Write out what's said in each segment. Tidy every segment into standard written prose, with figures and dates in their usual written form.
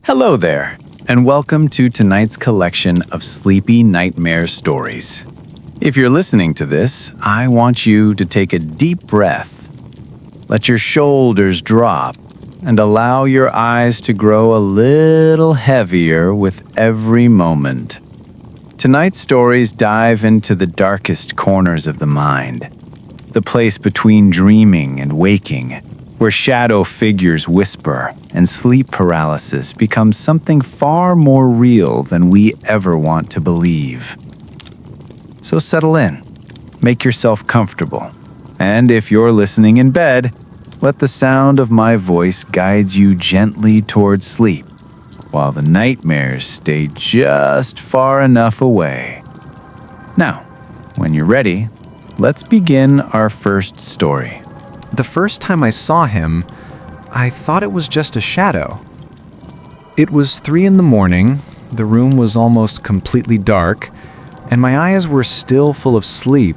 Hello there, and welcome to tonight's collection of sleepy nightmare stories. If you're listening to this, I want you to take a deep breath. Let your shoulders drop and allow your eyes to grow a little heavier with every moment. Tonight's stories dive into the darkest corners of the mind, the place between dreaming and waking, where shadow figures whisper and sleep paralysis becomes something far more real than we ever want to believe. So settle in, make yourself comfortable, and if you're listening in bed, let the sound of my voice guide you gently towards sleep, while the nightmares stay just far enough away. Now, when you're ready, let's begin our first story. The first time I saw him, I thought it was just a shadow. It was 3 a.m, the room was almost completely dark, and my eyes were still full of sleep.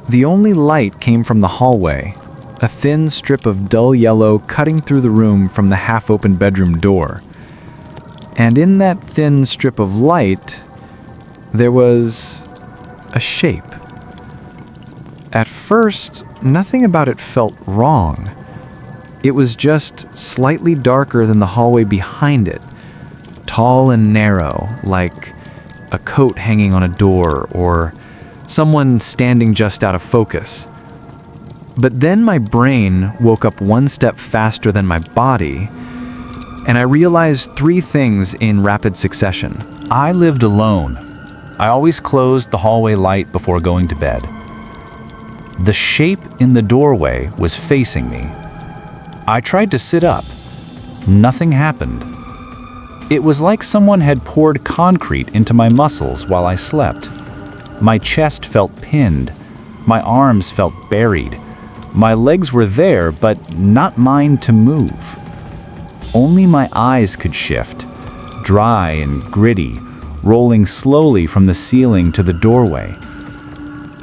The only light came from the hallway, a thin strip of dull yellow cutting through the room from the half-open bedroom door. And in that thin strip of light, there was a shape. At first, nothing about it felt wrong. It was just slightly darker than the hallway behind it, tall and narrow, like a coat hanging on a door or someone standing just out of focus. But then my brain woke up one step faster than my body, and I realized 3 things in rapid succession. I lived alone. I always closed the hallway light before going to bed. The shape in the doorway was facing me. I tried to sit up. Nothing happened. It was like someone had poured concrete into my muscles while I slept. My chest felt pinned. My arms felt buried. My legs were there, but not mine to move. Only my eyes could shift, dry and gritty, rolling slowly from the ceiling to the doorway.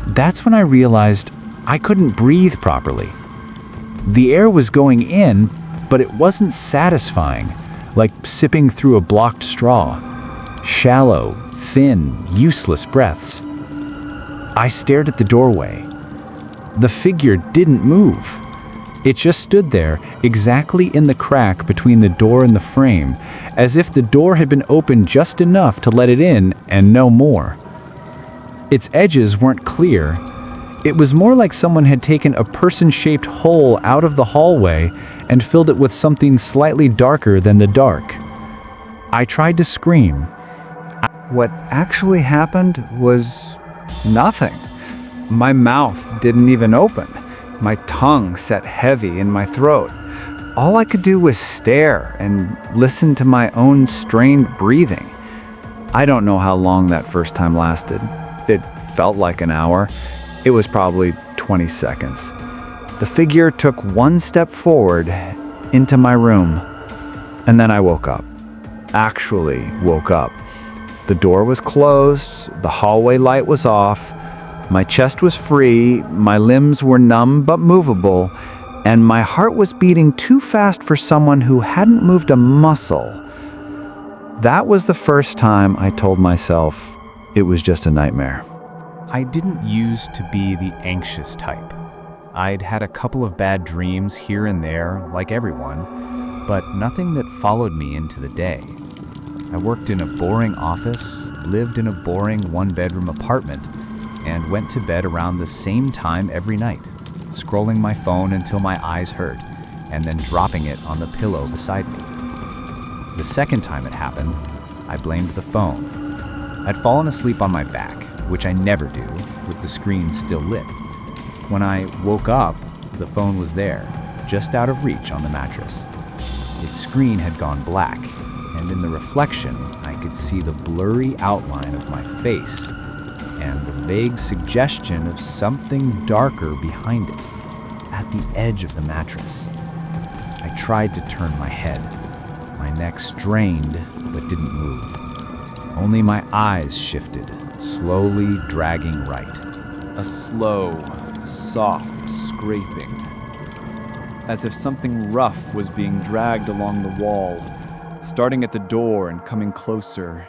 That's when I realized I couldn't breathe properly. The air was going in, but it wasn't satisfying, like sipping through a blocked straw. Shallow, thin, useless breaths. I stared at the doorway. The figure didn't move. It just stood there, exactly in the crack between the door and the frame, as if the door had been opened just enough to let it in and no more. Its edges weren't clear. It was more like someone had taken a person-shaped hole out of the hallway and filled it with something slightly darker than the dark. I tried to scream. What actually happened was nothing. My mouth didn't even open. My tongue sat heavy in my throat. All I could do was stare and listen to my own strained breathing. I don't know how long that first time lasted. It felt like an hour. It was probably 20 seconds. The figure took one step forward into my room, and then I woke up. Actually woke up. The door was closed, the hallway light was off, my chest was free, my limbs were numb but movable, and my heart was beating too fast for someone who hadn't moved a muscle. That was the first time I told myself it was just a nightmare. I didn't used to be the anxious type. I'd had a couple of bad dreams here and there, like everyone, but nothing that followed me into the day. I worked in a boring office, lived in a boring 1-bedroom apartment, and went to bed around the same time every night, scrolling my phone until my eyes hurt, and then dropping it on the pillow beside me. The second time it happened, I blamed the phone. I'd fallen asleep on my back, which I never do, with the screen still lit. When I woke up, the phone was there, just out of reach on the mattress. Its screen had gone black, and in the reflection, I could see the blurry outline of my face and the vague suggestion of something darker behind it, at the edge of the mattress. I tried to turn my head. My neck strained, but didn't move. Only my eyes shifted, slowly dragging right. A slow, soft scraping, as if something rough was being dragged along the wall, starting at the door and coming closer.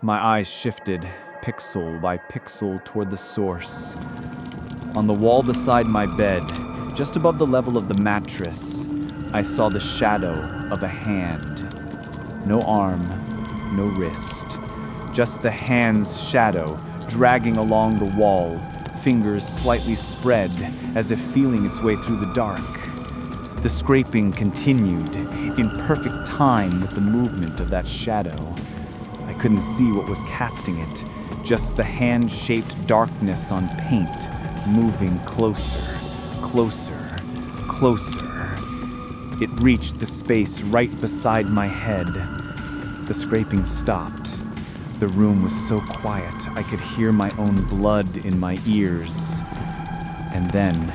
My eyes shifted, pixel by pixel, toward the source. On the wall beside my bed, just above the level of the mattress, I saw the shadow of a hand. No arm, no wrist. Just the hand's shadow dragging along the wall, fingers slightly spread as if feeling its way through the dark. The scraping continued, in perfect time with the movement of that shadow. I couldn't see what was casting it, just the hand-shaped darkness on paint, moving closer, closer, closer. It reached the space right beside my head. The scraping stopped. The room was so quiet I could hear my own blood in my ears. And then,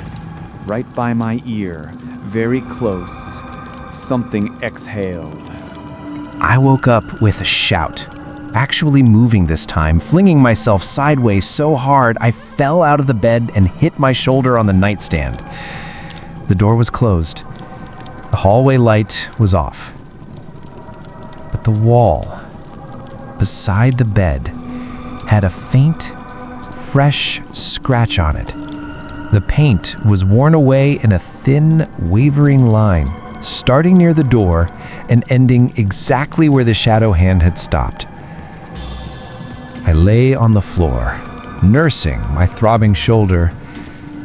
right by my ear, very close, something exhaled. I woke up with a shout, actually moving this time, flinging myself sideways so hard I fell out of the bed and hit my shoulder on the nightstand. The door was closed. The hallway light was off. But the wall beside the bed had a faint, fresh scratch on it. The paint was worn away in a thin, wavering line, starting near the door and ending exactly where the shadow hand had stopped. I lay on the floor, nursing my throbbing shoulder,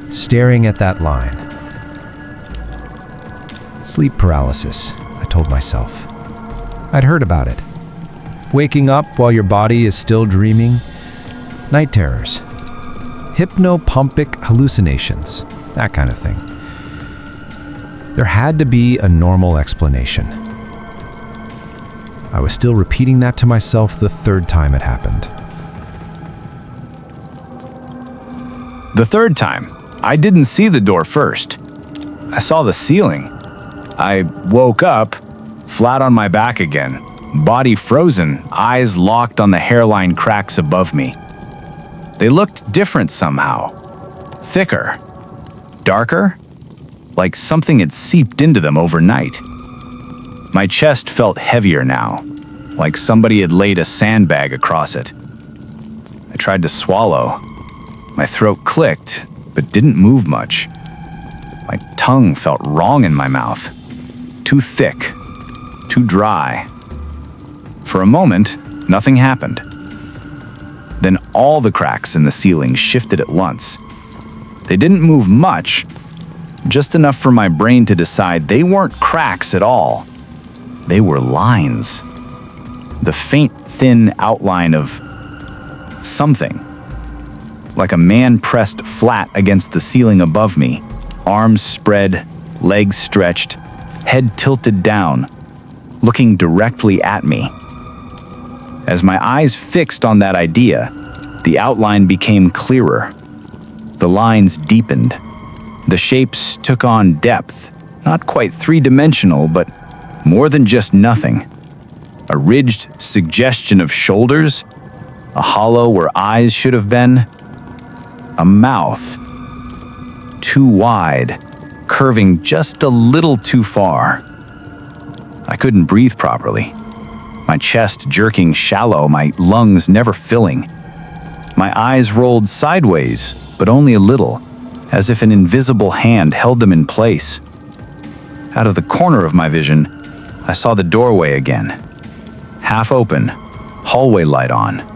staring at that line. Sleep paralysis, I told myself. I'd heard about it. Waking up while your body is still dreaming. Night terrors. Hypnopompic hallucinations. That kind of thing. There had to be a normal explanation. I was still repeating that to myself the third time it happened. The third time, I didn't see the door first. I saw the ceiling. I woke up, flat on my back again, body frozen, eyes locked on the hairline cracks above me. They looked different somehow. Thicker. Darker. Like something had seeped into them overnight. My chest felt heavier now, like somebody had laid a sandbag across it. I tried to swallow. My throat clicked, but didn't move much. My tongue felt wrong in my mouth. Too thick. Too dry. For a moment, nothing happened. Then all the cracks in the ceiling shifted at once. They didn't move much, just enough for my brain to decide they weren't cracks at all. They were lines. The faint, thin outline of something. Like a man pressed flat against the ceiling above me, arms spread, legs stretched, head tilted down, looking directly at me. As my eyes fixed on that idea, the outline became clearer. The lines deepened. The shapes took on depth, not quite three-dimensional, but more than just nothing. A ridged suggestion of shoulders, a hollow where eyes should have been, a mouth, too wide, curving just a little too far. I couldn't breathe properly. My chest jerking shallow, my lungs never filling. My eyes rolled sideways, but only a little, as if an invisible hand held them in place. Out of the corner of my vision, I saw the doorway again. Half open, hallway light on.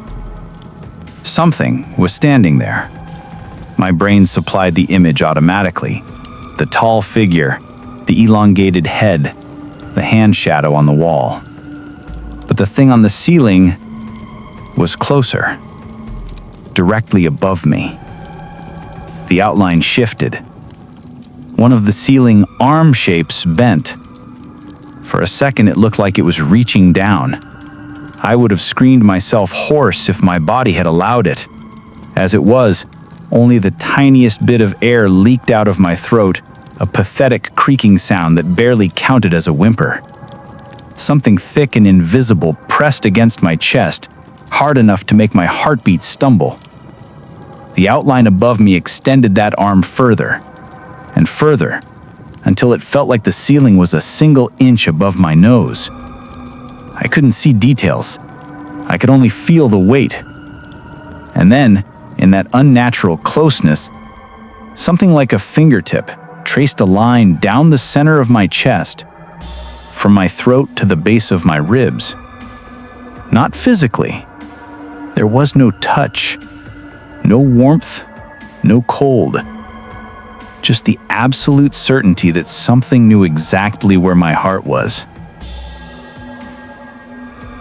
Something was standing there. My brain supplied the image automatically. The tall figure, the elongated head, the hand shadow on the wall. But the thing on the ceiling was closer, directly above me. The outline shifted. One of the ceiling arm shapes bent. For a second, it looked like it was reaching down. I would have screamed myself hoarse if my body had allowed it. As it was, only the tiniest bit of air leaked out of my throat, a pathetic creaking sound that barely counted as a whimper. Something thick and invisible pressed against my chest, hard enough to make my heartbeat stumble. The outline above me extended that arm further and further, until it felt like the ceiling was a single inch above my nose. I couldn't see details. I could only feel the weight. And then, in that unnatural closeness, something like a fingertip traced a line down the center of my chest, from my throat to the base of my ribs. Not physically. There was no touch, no warmth, no cold. Just the absolute certainty that something knew exactly where my heart was.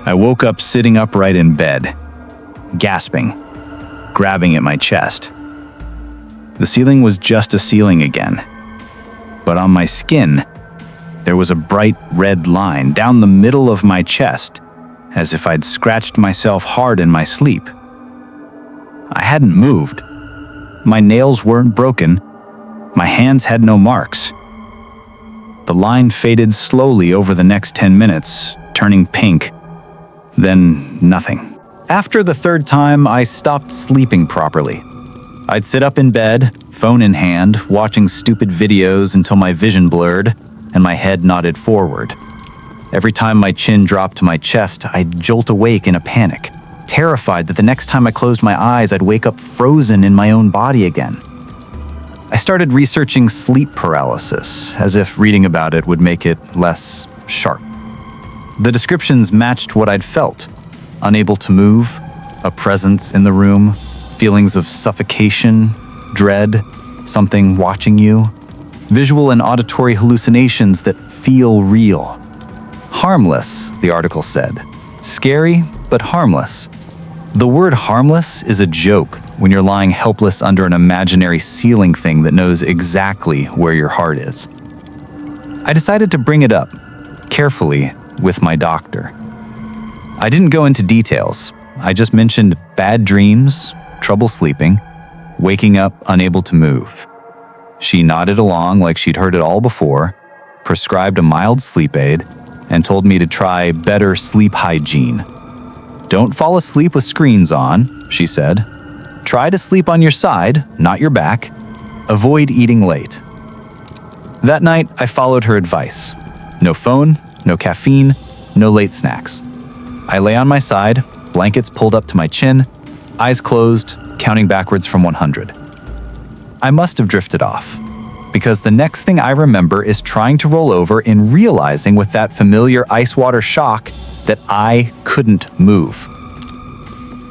I woke up sitting upright in bed, gasping, grabbing at my chest. The ceiling was just a ceiling again, but on my skin, there was a bright red line down the middle of my chest, as if I'd scratched myself hard in my sleep. I hadn't moved. My nails weren't broken. My hands had no marks. The line faded slowly over the next 10 minutes, turning pink. Then nothing. After the third time, I stopped sleeping properly. I'd sit up in bed, phone in hand, watching stupid videos until my vision blurred and my head nodded forward. Every time my chin dropped to my chest, I'd jolt awake in a panic, terrified that the next time I closed my eyes, I'd wake up frozen in my own body again. I started researching sleep paralysis, as if reading about it would make it less sharp. The descriptions matched what I'd felt: unable to move, a presence in the room, feelings of suffocation, dread, something watching you, visual and auditory hallucinations that feel real. Harmless, the article said. Scary, but harmless. The word harmless is a joke when you're lying helpless under an imaginary ceiling thing that knows exactly where your heart is. I decided to bring it up, carefully, with my doctor. I didn't go into details. I just mentioned bad dreams, trouble sleeping, waking up unable to move. She nodded along like she'd heard it all before, prescribed a mild sleep aid, and told me to try better sleep hygiene. Don't fall asleep with screens on, she said. Try to sleep on your side, not your back. Avoid eating late. That night, I followed her advice. No phone, no caffeine, no late snacks. I lay on my side, blankets pulled up to my chin, eyes closed, counting backwards from 100. I must have drifted off, because the next thing I remember is trying to roll over and realizing with that familiar ice water shock that I couldn't move.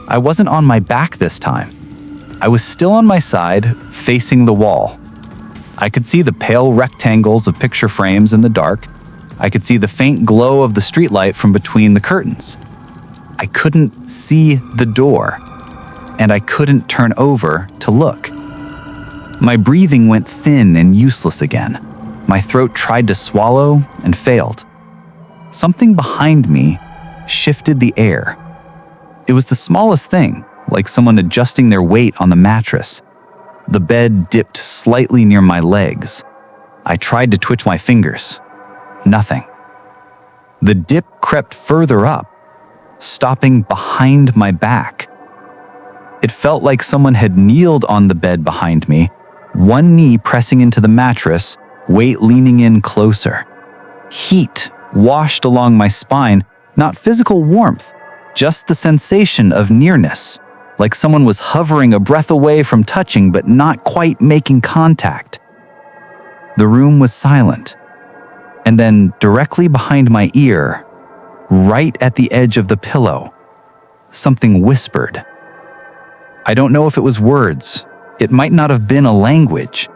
I wasn't on my back this time. I was still on my side, facing the wall. I could see the pale rectangles of picture frames in the dark. I could see the faint glow of the streetlight from between the curtains. I couldn't see the door, and I couldn't turn over to look. My breathing went thin and useless again. My throat tried to swallow and failed. Something behind me shifted the air. It was the smallest thing, like someone adjusting their weight on the mattress. The bed dipped slightly near my legs. I tried to twitch my fingers. Nothing. The dip crept further up, stopping behind my back. It felt like someone had kneeled on the bed behind me, one knee pressing into the mattress, weight leaning in closer. Heat washed along my spine, not physical warmth, just the sensation of nearness, like someone was hovering a breath away from touching but not quite making contact. The room was silent, and then directly behind my ear, right at the edge of the pillow, something whispered. I don't know if it was words. It might not have been a language.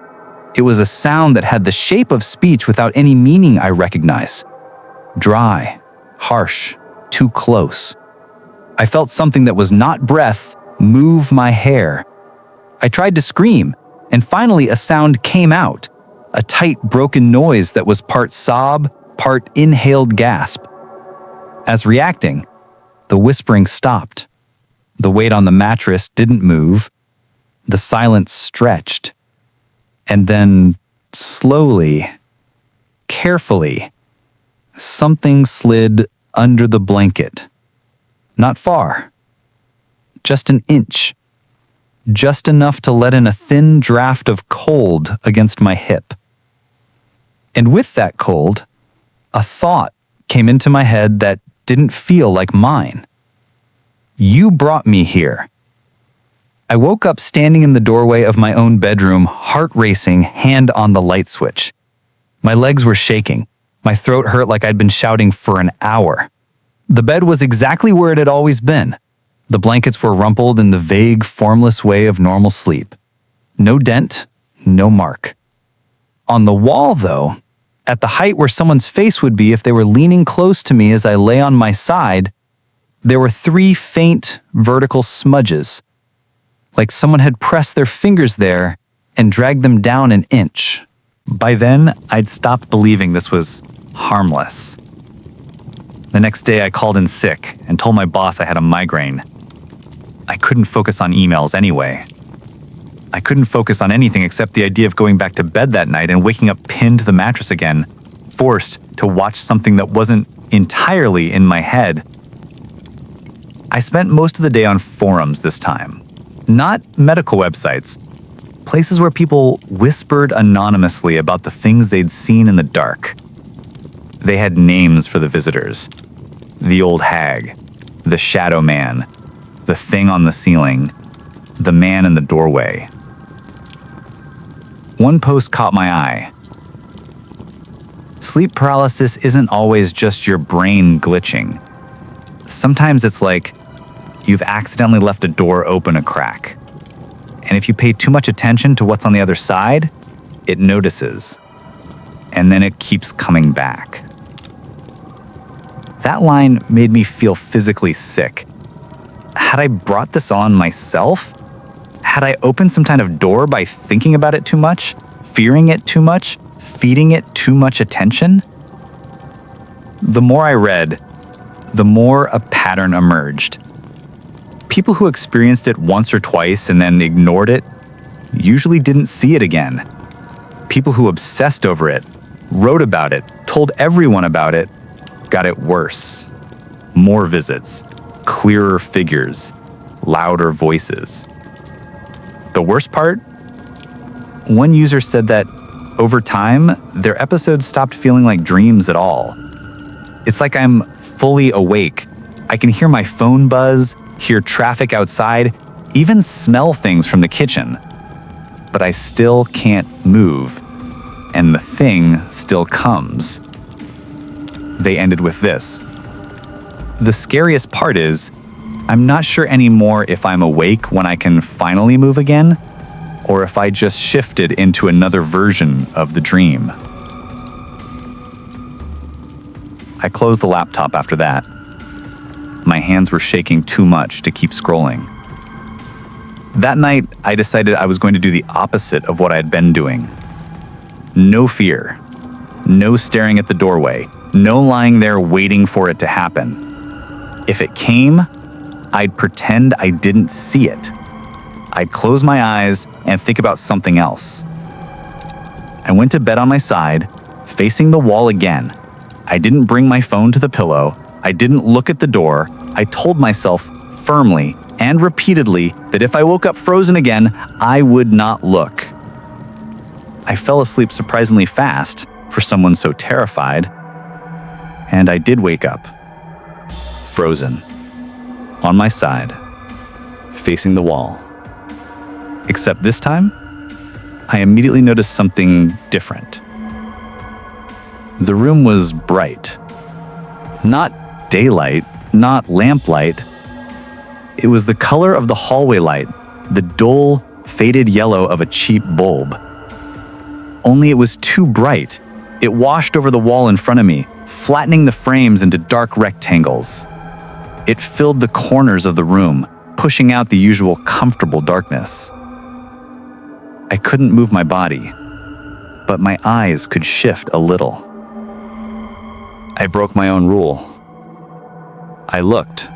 It was a sound that had the shape of speech without any meaning I recognize. Dry, harsh, too close. I felt something that was not breath move my hair. I tried to scream, and finally a sound came out, a tight, broken noise that was part sob, part inhaled gasp. As reacting, the whispering stopped. The weight on the mattress didn't move. The silence stretched. And then, slowly, carefully, something slid under the blanket. Not far. Just an inch. Just enough to let in a thin draft of cold against my hip. And with that cold, a thought came into my head that didn't feel like mine. You brought me here. I woke up standing in the doorway of my own bedroom, heart racing, hand on the light switch. My legs were shaking. My throat hurt like I'd been shouting for an hour. The bed was exactly where it had always been. The blankets were rumpled in the vague, formless way of normal sleep. No dent, no mark. On the wall, though, at the height where someone's face would be if they were leaning close to me as I lay on my side, there were 3 faint, vertical smudges, like someone had pressed their fingers there and dragged them down an inch. By then, I'd stopped believing this was harmless. The next day, I called in sick and told my boss I had a migraine. I couldn't focus on emails anyway. I couldn't focus on anything except the idea of going back to bed that night and waking up pinned to the mattress again, forced to watch something that wasn't entirely in my head. I spent most of the day on forums this time. Not medical websites, places where people whispered anonymously about the things they'd seen in the dark. They had names for the visitors. The old hag, the shadow man, the thing on the ceiling, the man in the doorway. One post caught my eye. Sleep paralysis isn't always just your brain glitching. Sometimes it's like you've accidentally left a door open a crack. And if you pay too much attention to what's on the other side, it notices. And then it keeps coming back. That line made me feel physically sick. Had I brought this on myself? Had I opened some kind of door by thinking about it too much, fearing it too much, feeding it too much attention? The more I read, the more a pattern emerged. People who experienced it once or twice and then ignored it usually didn't see it again. People who obsessed over it, wrote about it, told everyone about it, got it worse. More visits, clearer figures, louder voices. The worst part? One user said that over time, their episodes stopped feeling like dreams at all. It's like I'm fully awake. I can hear my phone buzz, hear traffic outside, even smell things from the kitchen. But I still can't move, and the thing still comes. They ended with this. The scariest part is, I'm not sure anymore if I'm awake when I can finally move again, or if I just shifted into another version of the dream. I closed the laptop after that. My hands were shaking too much to keep scrolling. That night, I decided I was going to do the opposite of what I had been doing. No fear. No staring at the doorway. No lying there waiting for it to happen. If it came, I'd pretend I didn't see it. I'd close my eyes and think about something else. I went to bed on my side, facing the wall again. I didn't bring my phone to the pillow. I didn't look at the door. I told myself firmly and repeatedly that if I woke up frozen again, I would not look. I fell asleep surprisingly fast for someone so terrified. And I did wake up, frozen, on my side, facing the wall. Except this time, I immediately noticed something different. The room was bright. Not daylight, not lamplight. It was the color of the hallway light, the dull, faded yellow of a cheap bulb. Only it was too bright. It washed over the wall in front of me, flattening the frames into dark rectangles. It filled the corners of the room, pushing out the usual comfortable darkness. I couldn't move my body, but my eyes could shift a little. I broke my own rule. I looked.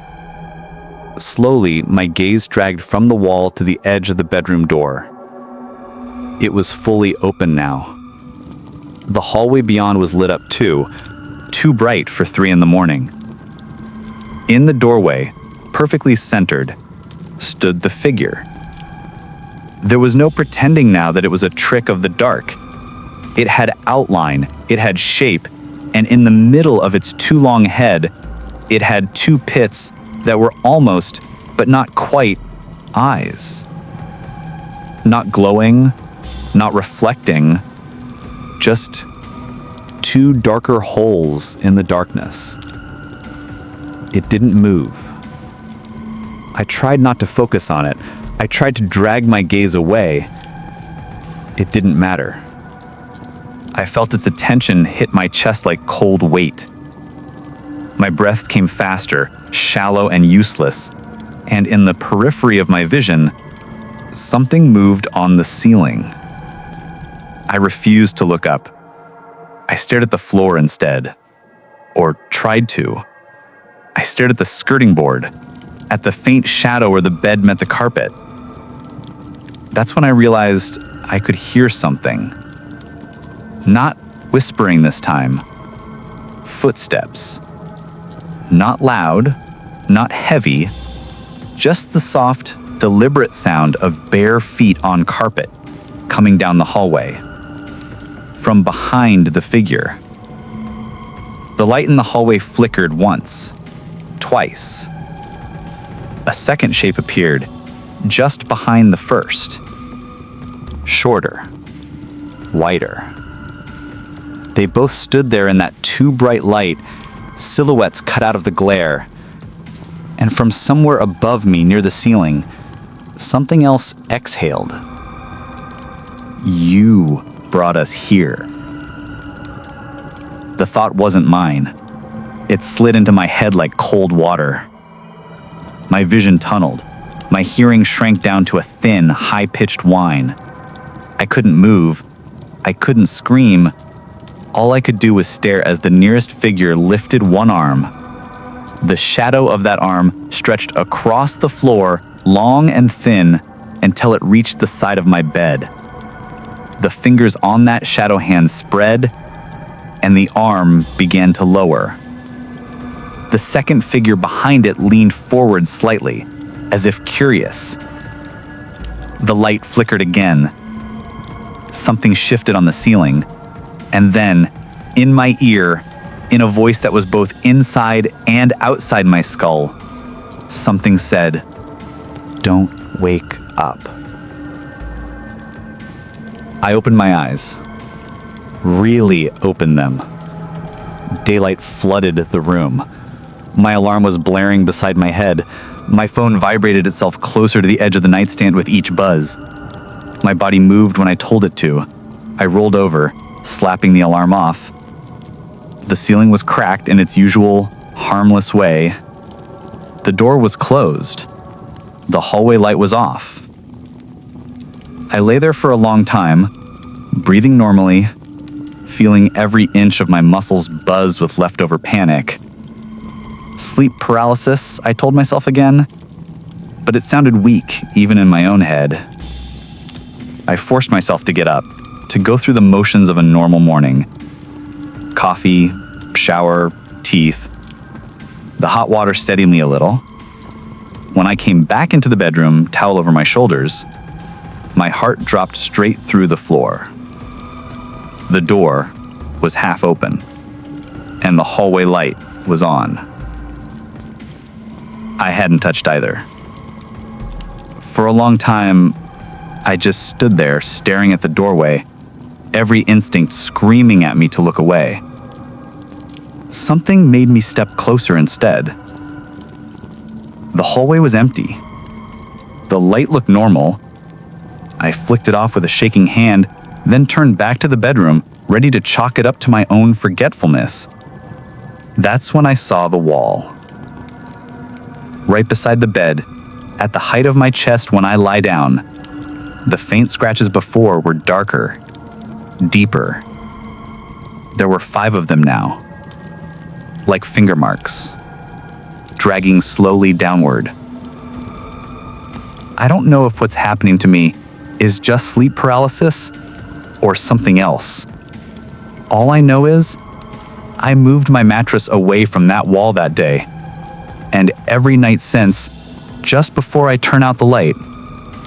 Slowly, my gaze dragged from the wall to the edge of the bedroom door. It was fully open now. The hallway beyond was lit up too bright for 3 a.m. In the doorway, perfectly centered, stood the figure. There was no pretending now that it was a trick of the dark. It had outline, it had shape, and in the middle of its too long head, it had two pits that were almost, but not quite, eyes. Not glowing, not reflecting, just two darker holes in the darkness. It didn't move. I tried not to focus on it. I tried to drag my gaze away. It didn't matter. I felt its attention hit my chest like cold weight. My breaths came faster, shallow and useless, and in the periphery of my vision, something moved on the ceiling. I refused to look up. I stared at the floor instead, or tried to. I stared at the skirting board, at the faint shadow where the bed met the carpet. That's when I realized I could hear something. Not whispering this time. Footsteps. Not loud, not heavy, just the soft, deliberate sound of bare feet on carpet coming down the hallway. From behind the figure. The light in the hallway flickered once, twice. A second shape appeared, just behind the first. Shorter, whiter. They both stood there in that too bright light, silhouettes cut out of the glare. And from somewhere above me near the ceiling, something else exhaled. You brought us here. The thought wasn't mine. It slid into my head like cold water. My vision tunneled. My hearing shrank down to a thin, high-pitched whine. I couldn't move. I couldn't scream. All I could do was stare as the nearest figure lifted one arm. The shadow of that arm stretched across the floor, long and thin, until it reached the side of my bed. The fingers on that shadow hand spread, and the arm began to lower. The second figure behind it leaned forward slightly, as if curious. The light flickered again. Something shifted on the ceiling, and then, in my ear, in a voice that was both inside and outside my skull, something said, "Don't wake up." I opened my eyes. Really opened them. Daylight flooded the room. My alarm was blaring beside my head. My phone vibrated itself closer to the edge of the nightstand with each buzz. My body moved when I told it to. I rolled over, slapping the alarm off. The ceiling was cracked in its usual, harmless way. The door was closed. The hallway light was off. I lay there for a long time, breathing normally, feeling every inch of my muscles buzz with leftover panic. Sleep paralysis, I told myself again, but it sounded weak even in my own head. I forced myself to get up, to go through the motions of a normal morning. Coffee, shower, teeth. The hot water steadied me a little. When I came back into the bedroom, towel over my shoulders, my heart dropped straight through the floor. The door was half open, and the hallway light was on. I hadn't touched either. For a long time, I just stood there staring at the doorway, every instinct screaming at me to look away. Something made me step closer instead. The hallway was empty. The light looked normal. I flicked it off with a shaking hand, then turned back to the bedroom, ready to chalk it up to my own forgetfulness. That's when I saw the wall. Right beside the bed, at the height of my chest when I lie down, the faint scratches before were darker, deeper. There were 5 of them now, like finger marks, dragging slowly downward. I don't know if what's happening to me is just sleep paralysis or something else. All I know is I moved my mattress away from that wall that day, and every night since, just before I turn out the light,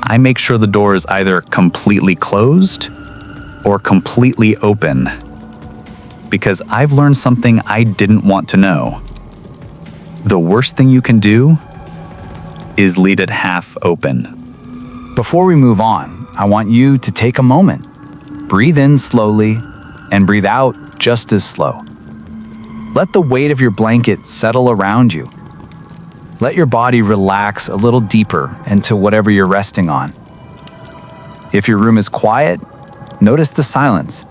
I make sure the door is either completely closed or completely open, because I've learned something I didn't want to know. The worst thing you can do is leave it half open. Before we move on, I want you to take a moment. Breathe in slowly and breathe out just as slow. Let the weight of your blanket settle around you. Let your body relax a little deeper into whatever you're resting on. If your room is quiet, notice the silence.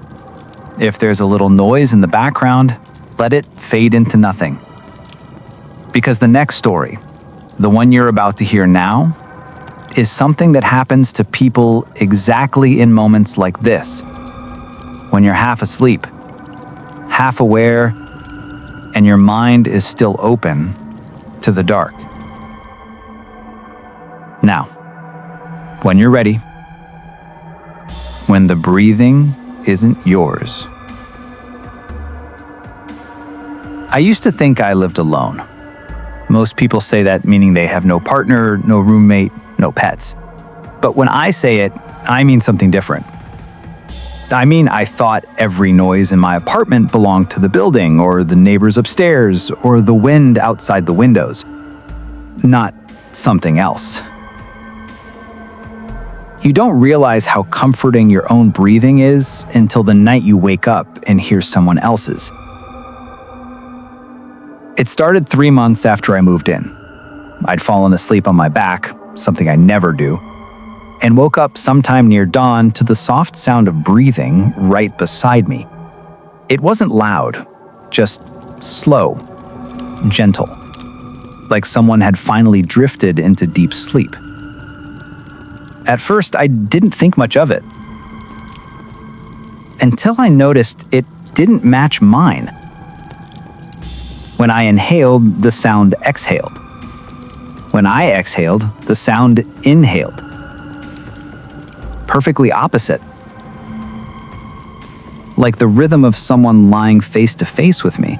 If there's a little noise in the background, let it fade into nothing. Because the next story, the one you're about to hear now, is something that happens to people exactly in moments like this. When you're half asleep, half aware, and your mind is still open to the dark. Now, when you're ready, when the breathing isn't yours. I used to think I lived alone. Most people say that meaning they have no partner, no roommate, no pets. But when I say it, I mean something different. I mean, I thought every noise in my apartment belonged to the building, or the neighbors upstairs, or the wind outside the windows. Not something else. You don't realize how comforting your own breathing is until the night you wake up and hear someone else's. It started 3 months after I moved in. I'd fallen asleep on my back, something I never do, and woke up sometime near dawn to the soft sound of breathing right beside me. It wasn't loud, just slow, gentle, like someone had finally drifted into deep sleep. At first, I didn't think much of it, until I noticed it didn't match mine. When I inhaled, the sound exhaled. When I exhaled, the sound inhaled. Perfectly opposite. Like the rhythm of someone lying face to face with me.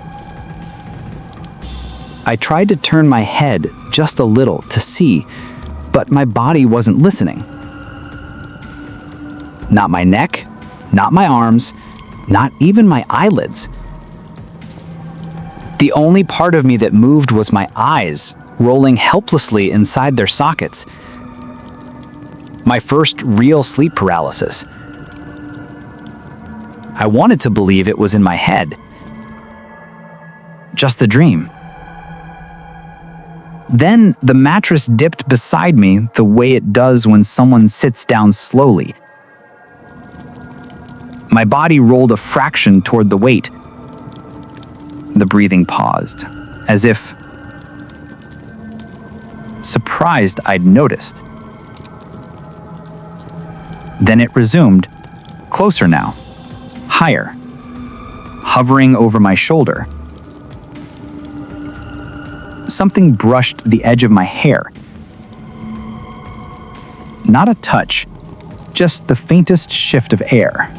I tried to turn my head just a little to see, but my body wasn't listening. Not my neck, not my arms, not even my eyelids. The only part of me that moved was my eyes, rolling helplessly inside their sockets. My first real sleep paralysis. I wanted to believe it was in my head. Just a dream. Then the mattress dipped beside me the way it does when someone sits down slowly. My body rolled a fraction toward the weight. The breathing paused, as if surprised I'd noticed. Then it resumed, closer now, higher, hovering over my shoulder. Something brushed the edge of my hair. Not a touch, just the faintest shift of air.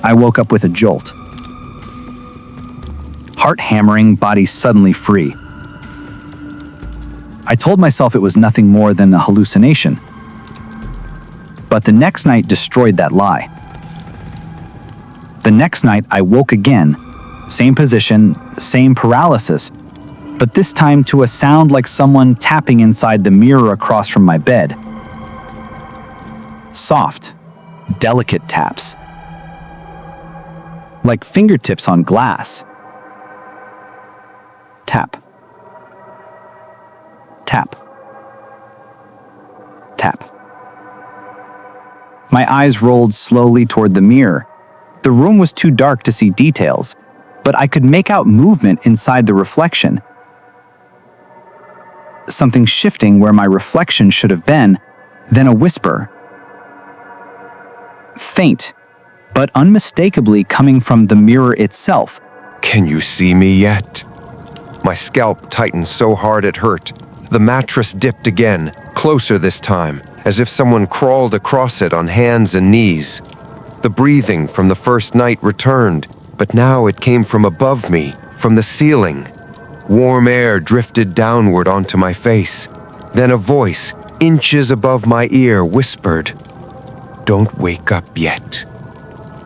I woke up with a jolt. Heart hammering, body suddenly free. I told myself it was nothing more than a hallucination. But the next night destroyed that lie. The next night I woke again, same position, same paralysis, but this time to a sound like someone tapping inside the mirror across from my bed. Soft, delicate taps. Like fingertips on glass. Tap. Tap. Tap. My eyes rolled slowly toward the mirror. The room was too dark to see details, but I could make out movement inside the reflection. Something shifting where my reflection should have been, then a whisper. Faint, but unmistakably coming from the mirror itself. Can you see me yet? My scalp tightened so hard it hurt. The mattress dipped again, closer this time, as if someone crawled across it on hands and knees. The breathing from the first night returned, but now it came from above me, from the ceiling. Warm air drifted downward onto my face. Then a voice, inches above my ear, whispered, "Don't wake up yet."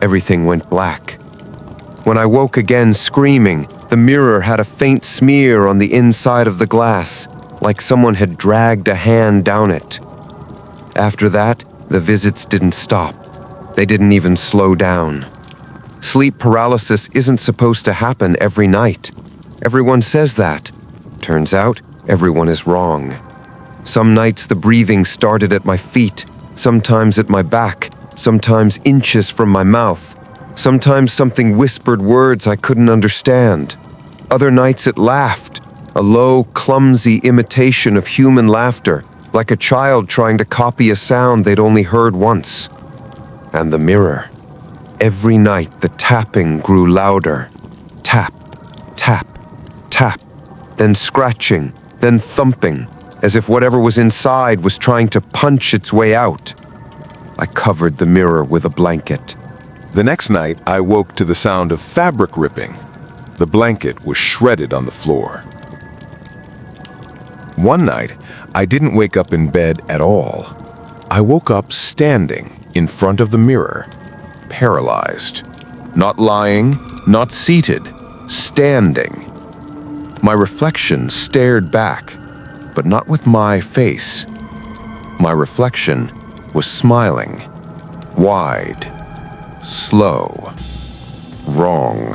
Everything went black. When I woke again screaming, The mirror had a faint smear on the inside of the glass, like someone had dragged a hand down it. After that, the visits didn't stop. They didn't even slow down. Sleep paralysis isn't supposed to happen every night. Everyone says that. Turns out, everyone is wrong. Some nights the breathing started at my feet, sometimes at my back, sometimes inches from my mouth. Sometimes something whispered words I couldn't understand. Other nights it laughed, a low, clumsy imitation of human laughter, like a child trying to copy a sound they'd only heard once. And the mirror. Every night the tapping grew louder. Tap, tap, tap, then scratching, then thumping, as if whatever was inside was trying to punch its way out. I covered the mirror with a blanket. The next night, I woke to the sound of fabric ripping. The blanket was shredded on the floor. One night, I didn't wake up in bed at all. I woke up standing in front of the mirror, paralyzed. Not lying, not seated, standing. My reflection stared back, but not with my face. My reflection was smiling, wide, slow, wrong.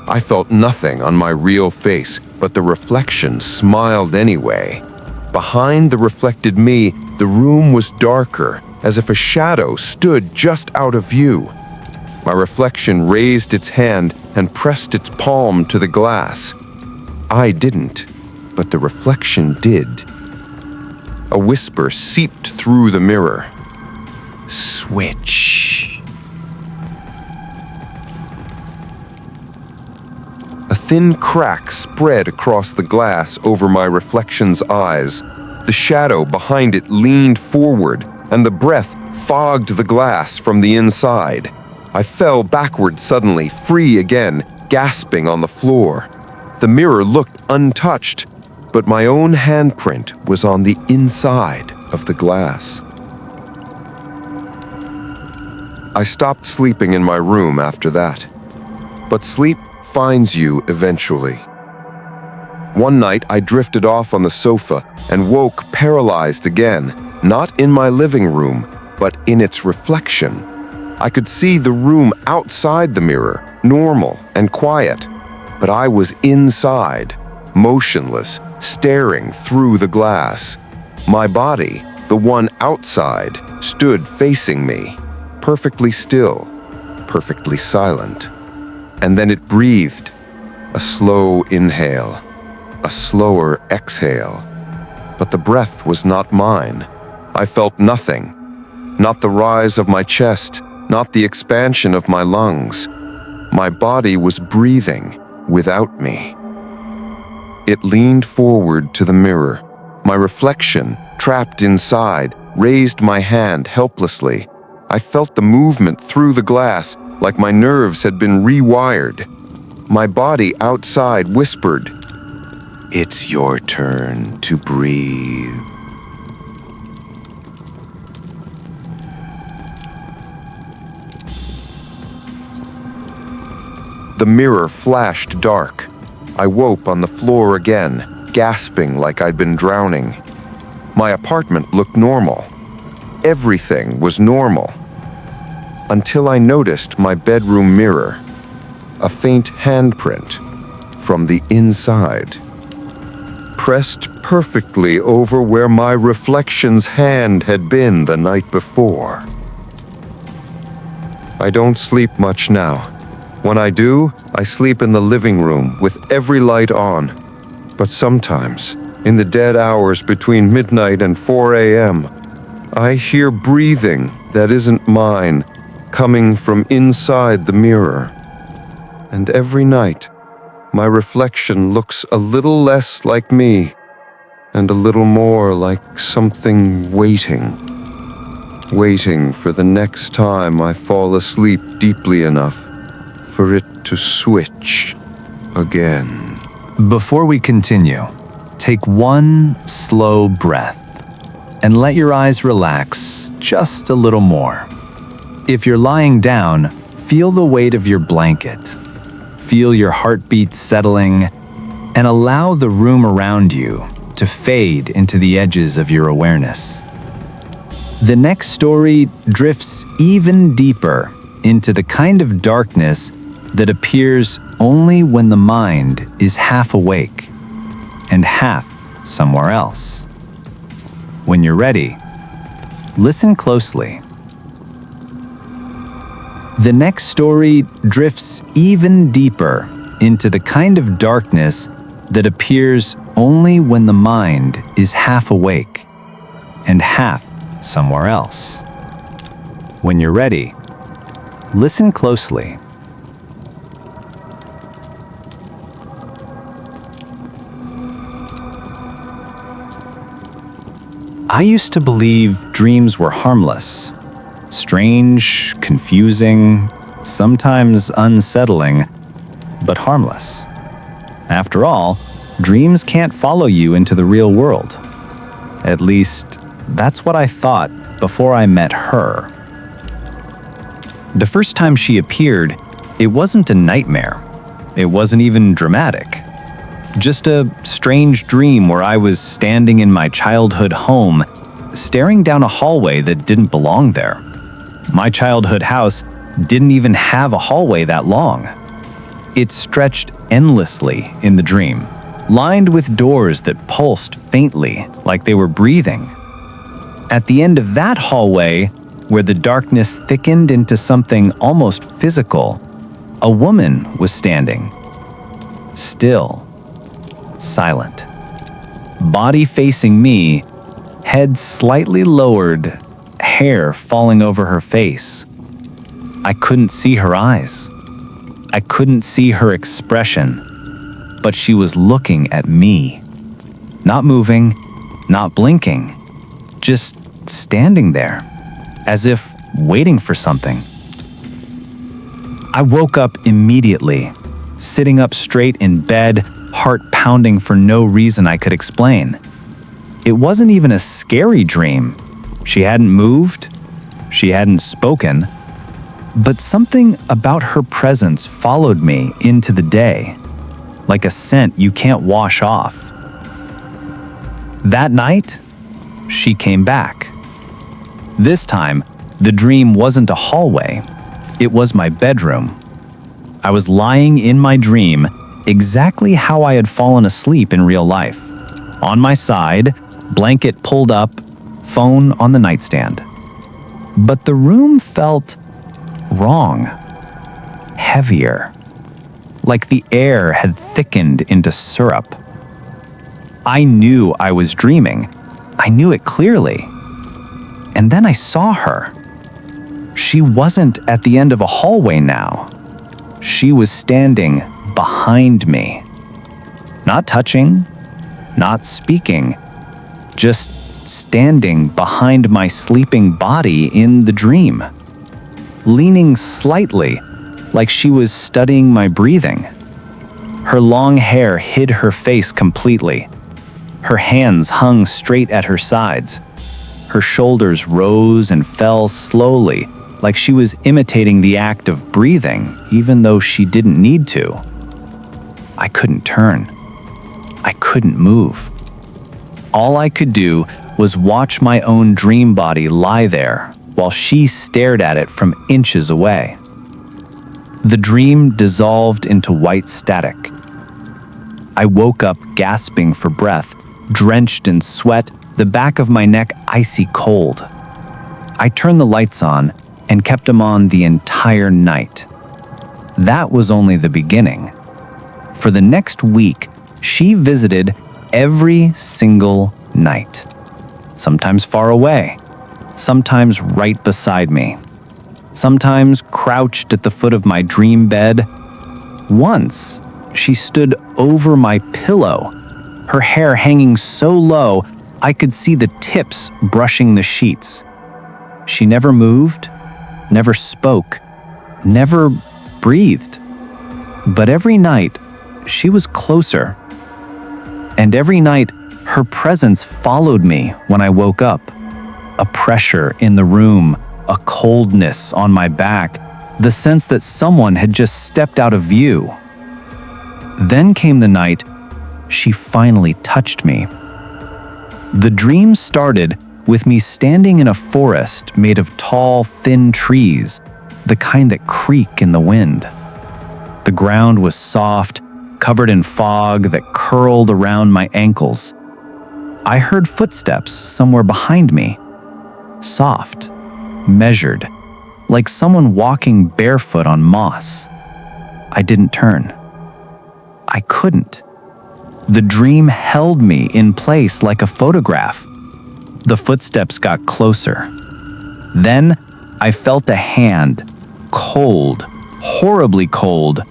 I felt nothing on my real face, but the reflection smiled anyway. Behind the reflected me, the room was darker, as if a shadow stood just out of view. My reflection raised its hand and pressed its palm to the glass. I didn't, but the reflection did. A whisper seeped through the mirror. Switch. A thin crack spread across the glass over my reflection's eyes. The shadow behind it leaned forward, and the breath fogged the glass from the inside. I fell backward suddenly, free again, gasping on the floor. The mirror looked untouched, but my own handprint was on the inside of the glass. I stopped sleeping in my room after that. But sleep finds you eventually. One night I drifted off on the sofa and woke paralyzed again, not in my living room, but in its reflection. I could see the room outside the mirror, normal and quiet, but I was inside, motionless, staring through the glass. My body, the one outside, stood facing me, perfectly still, perfectly silent. And then it breathed, a slow inhale, a slower exhale. But the breath was not mine. I felt nothing, not the rise of my chest, not the expansion of my lungs. My body was breathing without me. It leaned forward to the mirror. My reflection, trapped inside, raised my hand helplessly. I felt the movement through the glass, like my nerves had been rewired. My body outside whispered, "It's your turn to breathe." The mirror flashed dark. I woke on the floor again, gasping like I'd been drowning. My apartment looked normal. Everything was normal. Until I noticed my bedroom mirror, a faint handprint from the inside, pressed perfectly over where my reflection's hand had been the night before. I don't sleep much now. When I do, I sleep in the living room with every light on. But sometimes, in the dead hours between midnight and 4 a.m., I hear breathing that isn't mine, coming from inside the mirror. And every night, my reflection looks a little less like me and a little more like something waiting for the next time I fall asleep deeply enough for it to switch again. Before we continue, take one slow breath and let your eyes relax just a little more. If you're lying down, feel the weight of your blanket. Feel your heartbeat settling, and allow the room around you to fade into the edges of your awareness. The next story drifts even deeper into the kind of darkness that appears only when the mind is half awake and half somewhere else. When you're ready, listen closely. The next story drifts even deeper into the kind of darkness that appears only when the mind is half awake and half somewhere else. When you're ready, listen closely. I used to believe dreams were harmless, strange, confusing, sometimes unsettling, but harmless. After all, dreams can't follow you into the real world. At least, that's what I thought before I met her. The first time she appeared, it wasn't a nightmare. It wasn't even dramatic. Just a strange dream where I was standing in my childhood home, staring down a hallway that didn't belong there. My childhood house didn't even have a hallway that long. It stretched endlessly in the dream, lined with doors that pulsed faintly like they were breathing. At the end of that hallway, where the darkness thickened into something almost physical, a woman was standing. Still, silent. Body facing me, head slightly lowered, hair falling over her face. I couldn't see her eyes. I couldn't see her expression, but she was looking at me. Not moving, not blinking, just standing there, as if waiting for something. I woke up immediately, sitting up straight in bed, heart pounding for no reason I could explain. It wasn't even a scary dream. She hadn't moved, she hadn't spoken, but something about her presence followed me into the day, like a scent you can't wash off. That night, she came back. This time, the dream wasn't a hallway, it was my bedroom. I was lying in my dream exactly how I had fallen asleep in real life. On my side, blanket pulled up, phone on the nightstand. But the room felt wrong, heavier, like the air had thickened into syrup. I knew I was dreaming. I knew it clearly. And then I saw her. She wasn't at the end of a hallway now. She was standing behind me. Not touching, not speaking, just standing behind my sleeping body in the dream, leaning slightly like she was studying my breathing. Her long hair hid her face completely. Her hands hung straight at her sides. Her shoulders rose and fell slowly, like she was imitating the act of breathing, even though she didn't need to. I couldn't turn. I couldn't move. All I could do was watch my own dream body lie there while she stared at it from inches away. The dream dissolved into white static. I woke up gasping for breath, drenched in sweat, the back of my neck icy cold. I turned the lights on and kept them on the entire night. That was only the beginning. For the next week, she visited every single night. Sometimes far away, sometimes right beside me, sometimes crouched at the foot of my dream bed. Once, she stood over my pillow, her hair hanging so low I could see the tips brushing the sheets. She never moved, never spoke, never breathed. But every night, she was closer. And every night, her presence followed me when I woke up. A pressure in the room, a coldness on my back, the sense that someone had just stepped out of view. Then came the night she finally touched me. The dream started with me standing in a forest made of tall, thin trees, the kind that creak in the wind. The ground was soft, covered in fog that curled around my ankles. I heard footsteps somewhere behind me, soft, measured, like someone walking barefoot on moss. I didn't turn. I couldn't. The dream held me in place like a photograph. The footsteps got closer. Then I felt a hand, cold, horribly cold,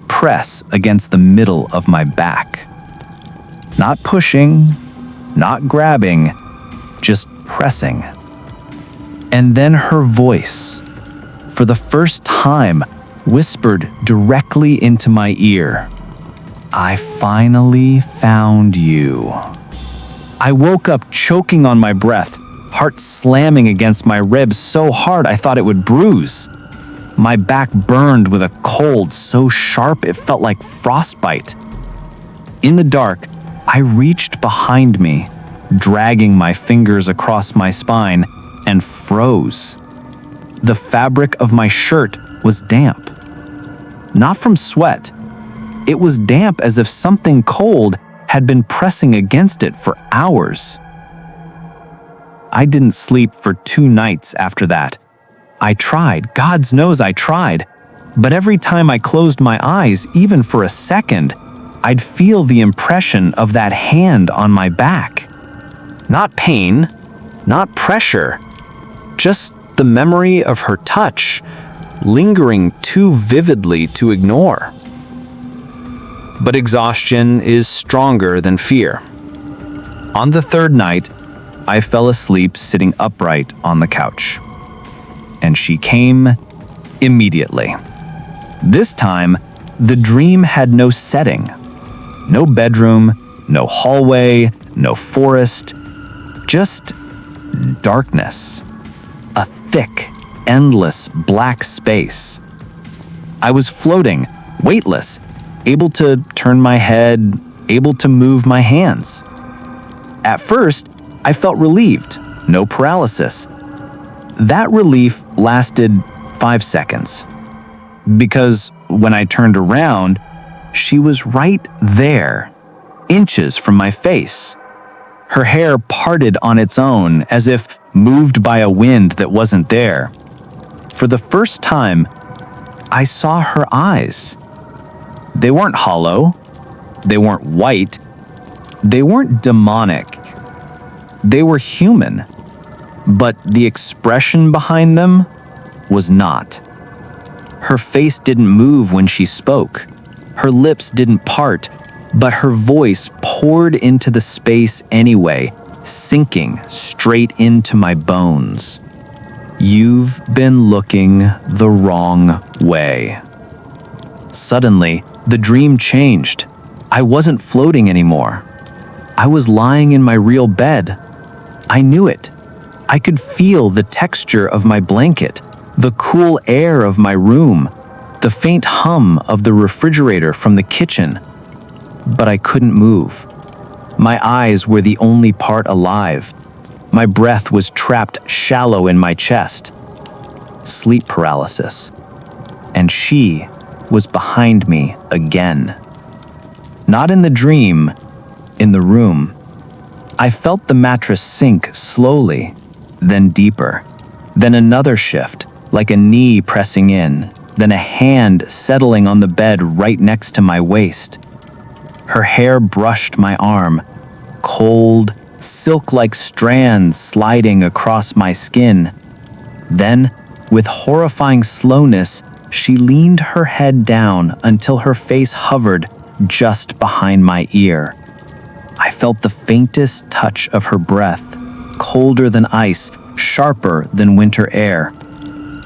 press against the middle of my back. Not pushing, not grabbing, just pressing. And then her voice, for the first time, whispered directly into my ear. "I finally found you." I woke up choking on my breath, heart slamming against my ribs so hard I thought it would bruise. My back burned with a cold so sharp it felt like frostbite. In the dark, I reached behind me, dragging my fingers across my spine, and froze. The fabric of my shirt was damp. Not from sweat. It was damp as if something cold had been pressing against it for hours. I didn't sleep for 2 nights after that. I tried, God knows I tried, but every time I closed my eyes, even for a second, I'd feel the impression of that hand on my back. Not pain, not pressure, just the memory of her touch, lingering too vividly to ignore. But exhaustion is stronger than fear. On the 3rd night, I fell asleep sitting upright on the couch. And she came immediately. This time, the dream had no setting. No bedroom, no hallway, no forest, just darkness. A thick, endless black space. I was floating, weightless, able to turn my head, able to move my hands. At first, I felt relieved, no paralysis. That relief lasted 5 seconds. Because when I turned around, she was right there, inches from my face. Her hair parted on its own, as if moved by a wind that wasn't there. For the first time, I saw her eyes. They weren't hollow. They weren't white. They weren't demonic. They were human. But the expression behind them was not. Her face didn't move when she spoke. Her lips didn't part, but her voice poured into the space anyway, sinking straight into my bones. "You've been looking the wrong way." Suddenly, the dream changed. I wasn't floating anymore. I was lying in my real bed. I knew it. I could feel the texture of my blanket, the cool air of my room, the faint hum of the refrigerator from the kitchen. But I couldn't move. My eyes were the only part alive. My breath was trapped shallow in my chest. Sleep paralysis. And she was behind me again. Not in the dream, in the room. I felt the mattress sink slowly, then deeper, then another shift, like a knee pressing in, then a hand settling on the bed right next to my waist. Her hair brushed my arm, cold, silk-like strands sliding across my skin. Then, with horrifying slowness, she leaned her head down until her face hovered just behind my ear. I felt the faintest touch of her breath, colder than ice, sharper than winter air.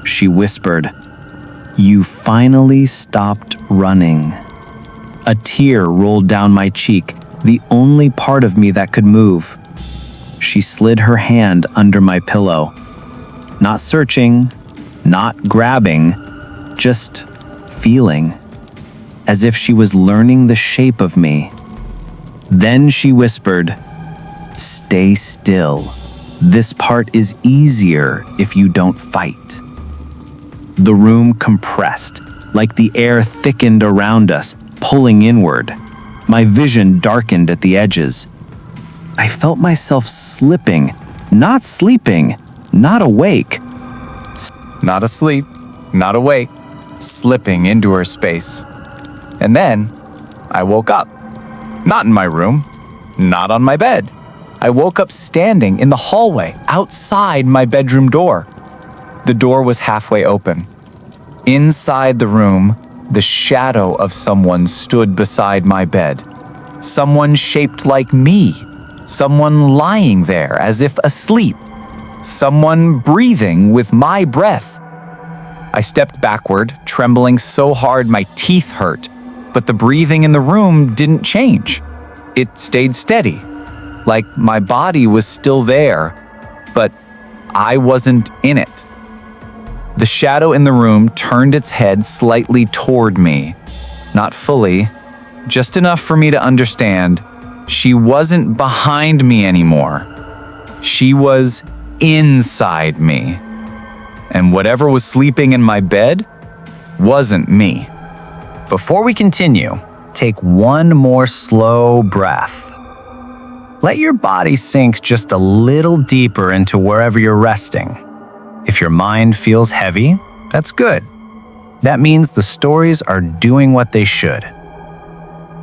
She whispered, "You finally stopped running." A tear rolled down my cheek, the only part of me that could move. She slid her hand under my pillow. Not searching, not grabbing, just feeling. as if she was learning the shape of me. Then she whispered, "Stay still. This part is easier if you don't fight." The room compressed, like the air thickened around us, pulling inward. My vision darkened at the edges. I felt myself slipping, not sleeping, not awake. Not asleep, not awake, slipping into her space. And then I woke up. Not in my room, not on my bed. I woke up standing in the hallway outside my bedroom door. The door was halfway open. Inside the room, the shadow of someone stood beside my bed. Someone shaped like me. Someone lying there as if asleep. Someone breathing with my breath. I stepped backward, trembling so hard my teeth hurt, but the breathing in the room didn't change. It stayed steady, like my body was still there, but I wasn't in it. The shadow in the room turned its head slightly toward me. Not fully, just enough for me to understand she wasn't behind me anymore. She was inside me. And whatever was sleeping in my bed wasn't me. Before we continue, take one more slow breath. Let your body sink just a little deeper into wherever you're resting. If your mind feels heavy, that's good. That means the stories are doing what they should.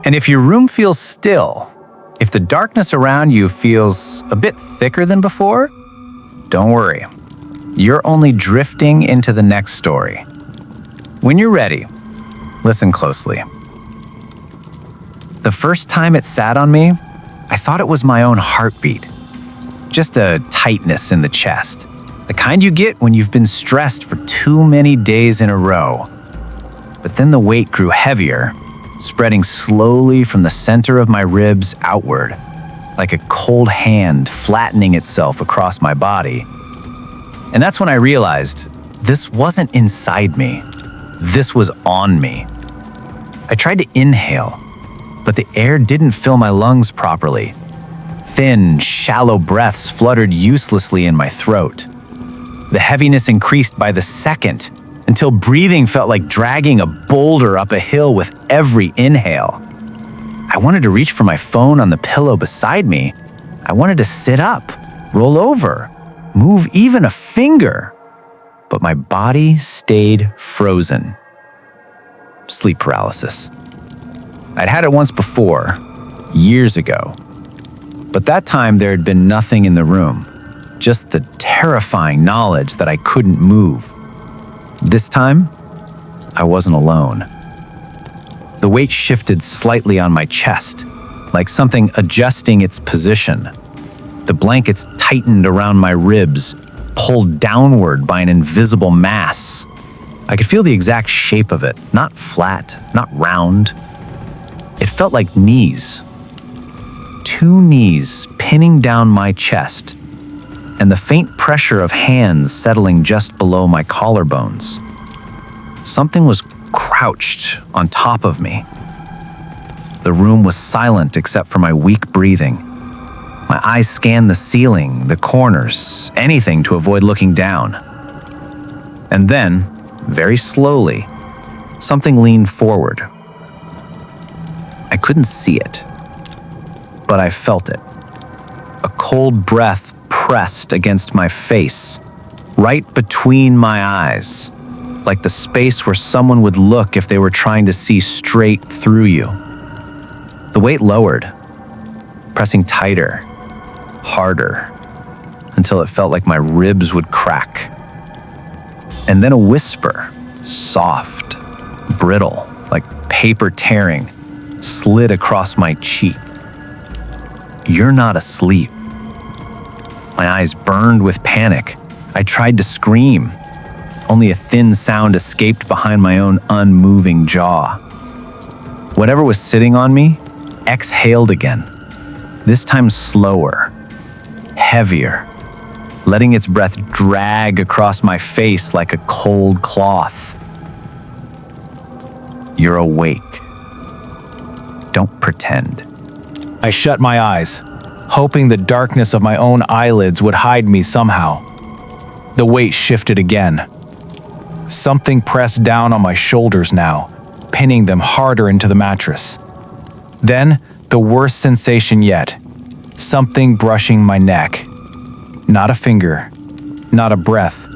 And if your room feels still, if the darkness around you feels a bit thicker than before, don't worry. You're only drifting into the next story. When you're ready, listen closely. The first time it sat on me, I thought it was my own heartbeat. Just a tightness in the chest. The kind you get when you've been stressed for too many days in a row. But then the weight grew heavier, spreading slowly from the center of my ribs outward, like a cold hand flattening itself across my body. And that's when I realized this wasn't inside me. This was on me. I tried to inhale, but the air didn't fill my lungs properly. Thin, shallow breaths fluttered uselessly in my throat. The heaviness increased by the second, until breathing felt like dragging a boulder up a hill with every inhale. I wanted to reach for my phone on the pillow beside me. I wanted to sit up, roll over, move even a finger. But my body stayed frozen. Sleep paralysis. I'd had it once before, years ago. But that time there had been nothing in the room, just the terrifying knowledge that I couldn't move. This time, I wasn't alone. The weight shifted slightly on my chest, like something adjusting its position. The blankets tightened around my ribs, pulled downward by an invisible mass. I could feel the exact shape of it, not flat, not round. It felt like knees. Two knees pinning down my chest, and the faint pressure of hands settling just below my collarbones. Something was crouched on top of me. The room was silent except for my weak breathing. My eyes scanned the ceiling, the corners, anything to avoid looking down. And then, very slowly, something leaned forward. I couldn't see it, but I felt it. A cold breath pressed against my face, right between my eyes, like the space where someone would look if they were trying to see straight through you. The weight lowered, pressing tighter, harder, until it felt like my ribs would crack. And then a whisper, soft, brittle, like paper tearing, slid across my cheek. "You're not asleep." My eyes burned with panic. I tried to scream. Only a thin sound escaped behind my own unmoving jaw. Whatever was sitting on me exhaled again, this time slower, heavier, letting its breath drag across my face like a cold cloth. "You're awake," Don't pretend. I shut my eyes, hoping the darkness of my own eyelids would hide me somehow. The weight shifted again. Something pressed down on my shoulders now, pinning them harder into the mattress. Then, the worst sensation yet. Something brushing my neck. Not a finger, not a breath.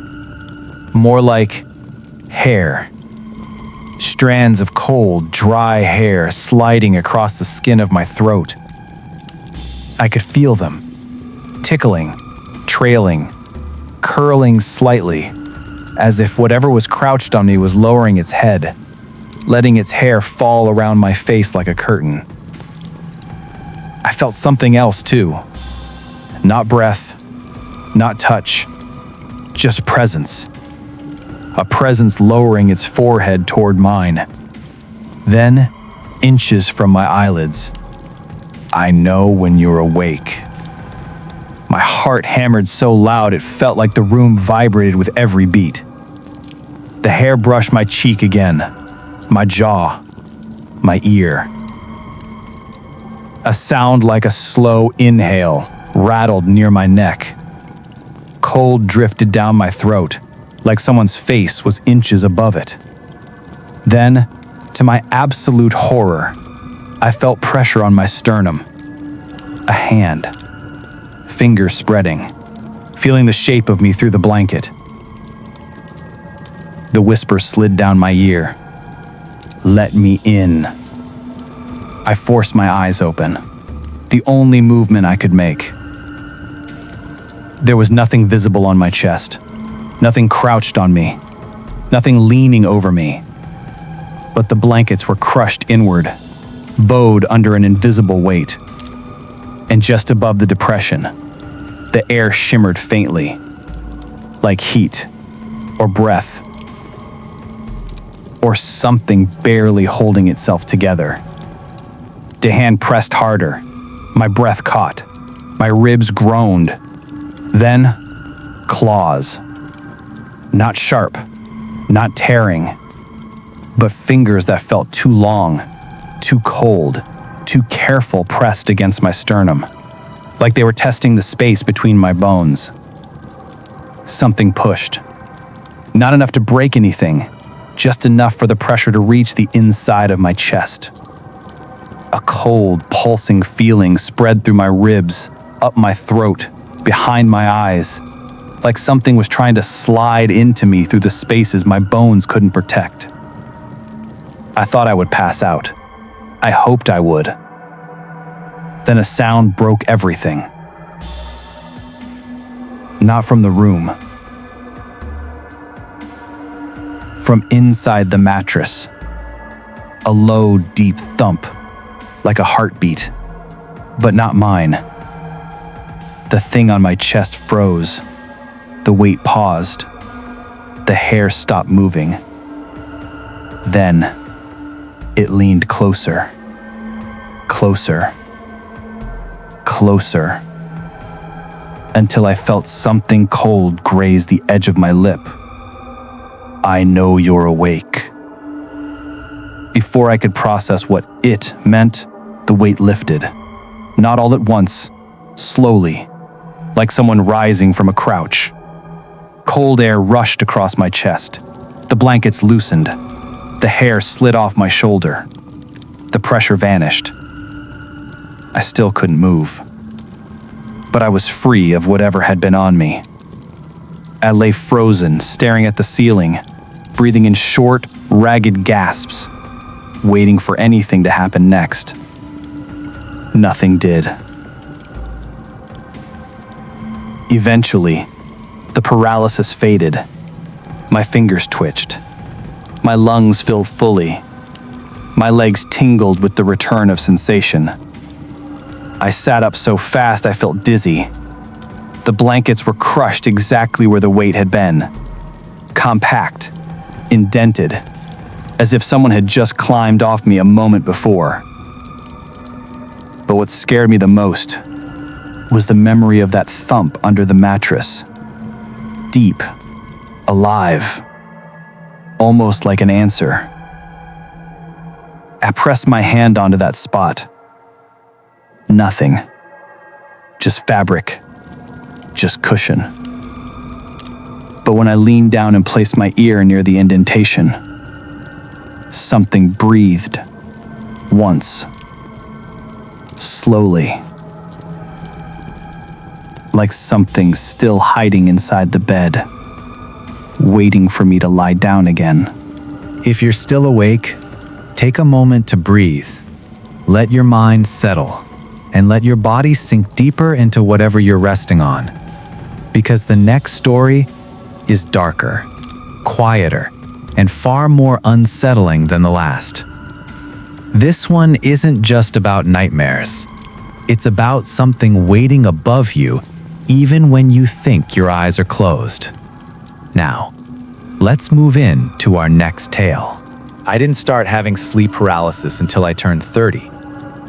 More like hair. Strands of cold, dry hair sliding across the skin of my throat. I could feel them, tickling, trailing, curling slightly, as if whatever was crouched on me was lowering its head, letting its hair fall around my face like a curtain. I felt something else too. Not breath, not touch, just presence. A presence lowering its forehead toward mine. Then, inches from my eyelids. I know when you're awake. My heart hammered so loud it felt like the room vibrated with every beat. The hair brushed my cheek again, my jaw, my ear. A sound like a slow inhale rattled near my neck. Cold drifted down my throat, like someone's face was inches above it. Then, to my absolute horror, I felt pressure on my sternum. A hand. Fingers spreading, feeling the shape of me through the blanket. The whisper slid down my ear. Let me in. I forced my eyes open, the only movement I could make. There was nothing visible on my chest, nothing crouched on me, nothing leaning over me. But the blankets were crushed inward, bowed under an invisible weight. And just above the depression, the air shimmered faintly, like heat or breath, or something barely holding itself together. The hand pressed harder, my breath caught, my ribs groaned. Then, claws. Not sharp, not tearing, but fingers that felt too long, too cold, too careful pressed against my sternum, like they were testing the space between my bones. Something pushed. Not enough to break anything, just enough for the pressure to reach the inside of my chest. A cold, pulsing feeling spread through my ribs, up my throat, behind my eyes, like something was trying to slide into me through the spaces my bones couldn't protect. I thought I would pass out. I hoped I would. Then a sound broke everything. Not from the room. From inside the mattress. A low, deep thump, like a heartbeat, but not mine. The thing on my chest froze. The weight paused. The hair stopped moving. Then, it leaned closer. Closer. Closer. Until I felt something cold graze the edge of my lip. I know you're awake. Before I could process what it meant, the weight lifted. Not all at once, slowly, like someone rising from a crouch. Cold air rushed across my chest. The blankets loosened. The hair slid off my shoulder. The pressure vanished. I still couldn't move. But I was free of whatever had been on me. I lay frozen, staring at the ceiling, breathing in short, ragged gasps, waiting for anything to happen next. Nothing did. Eventually, the paralysis faded. My fingers twitched. My lungs filled fully. My legs tingled with the return of sensation. I sat up so fast I felt dizzy. The blankets were crushed exactly where the weight had been. Compact, indented, as if someone had just climbed off me a moment before. But what scared me the most was the memory of that thump under the mattress. Deep, alive, almost like an answer. I pressed my hand onto that spot. Nothing. Just fabric. Just cushion. But when I leaned down and placed my ear near the indentation, something breathed. Once. Slowly. Like something still hiding inside the bed, waiting for me to lie down again. If you're still awake, take a moment to breathe. Let your mind settle, and let your body sink deeper into whatever you're resting on. Because the next story is darker, quieter, and far more unsettling than the last. This one isn't just about nightmares. It's about something waiting above you, even when you think your eyes are closed. Now, let's move in to our next tale. I didn't start having sleep paralysis until I turned 30.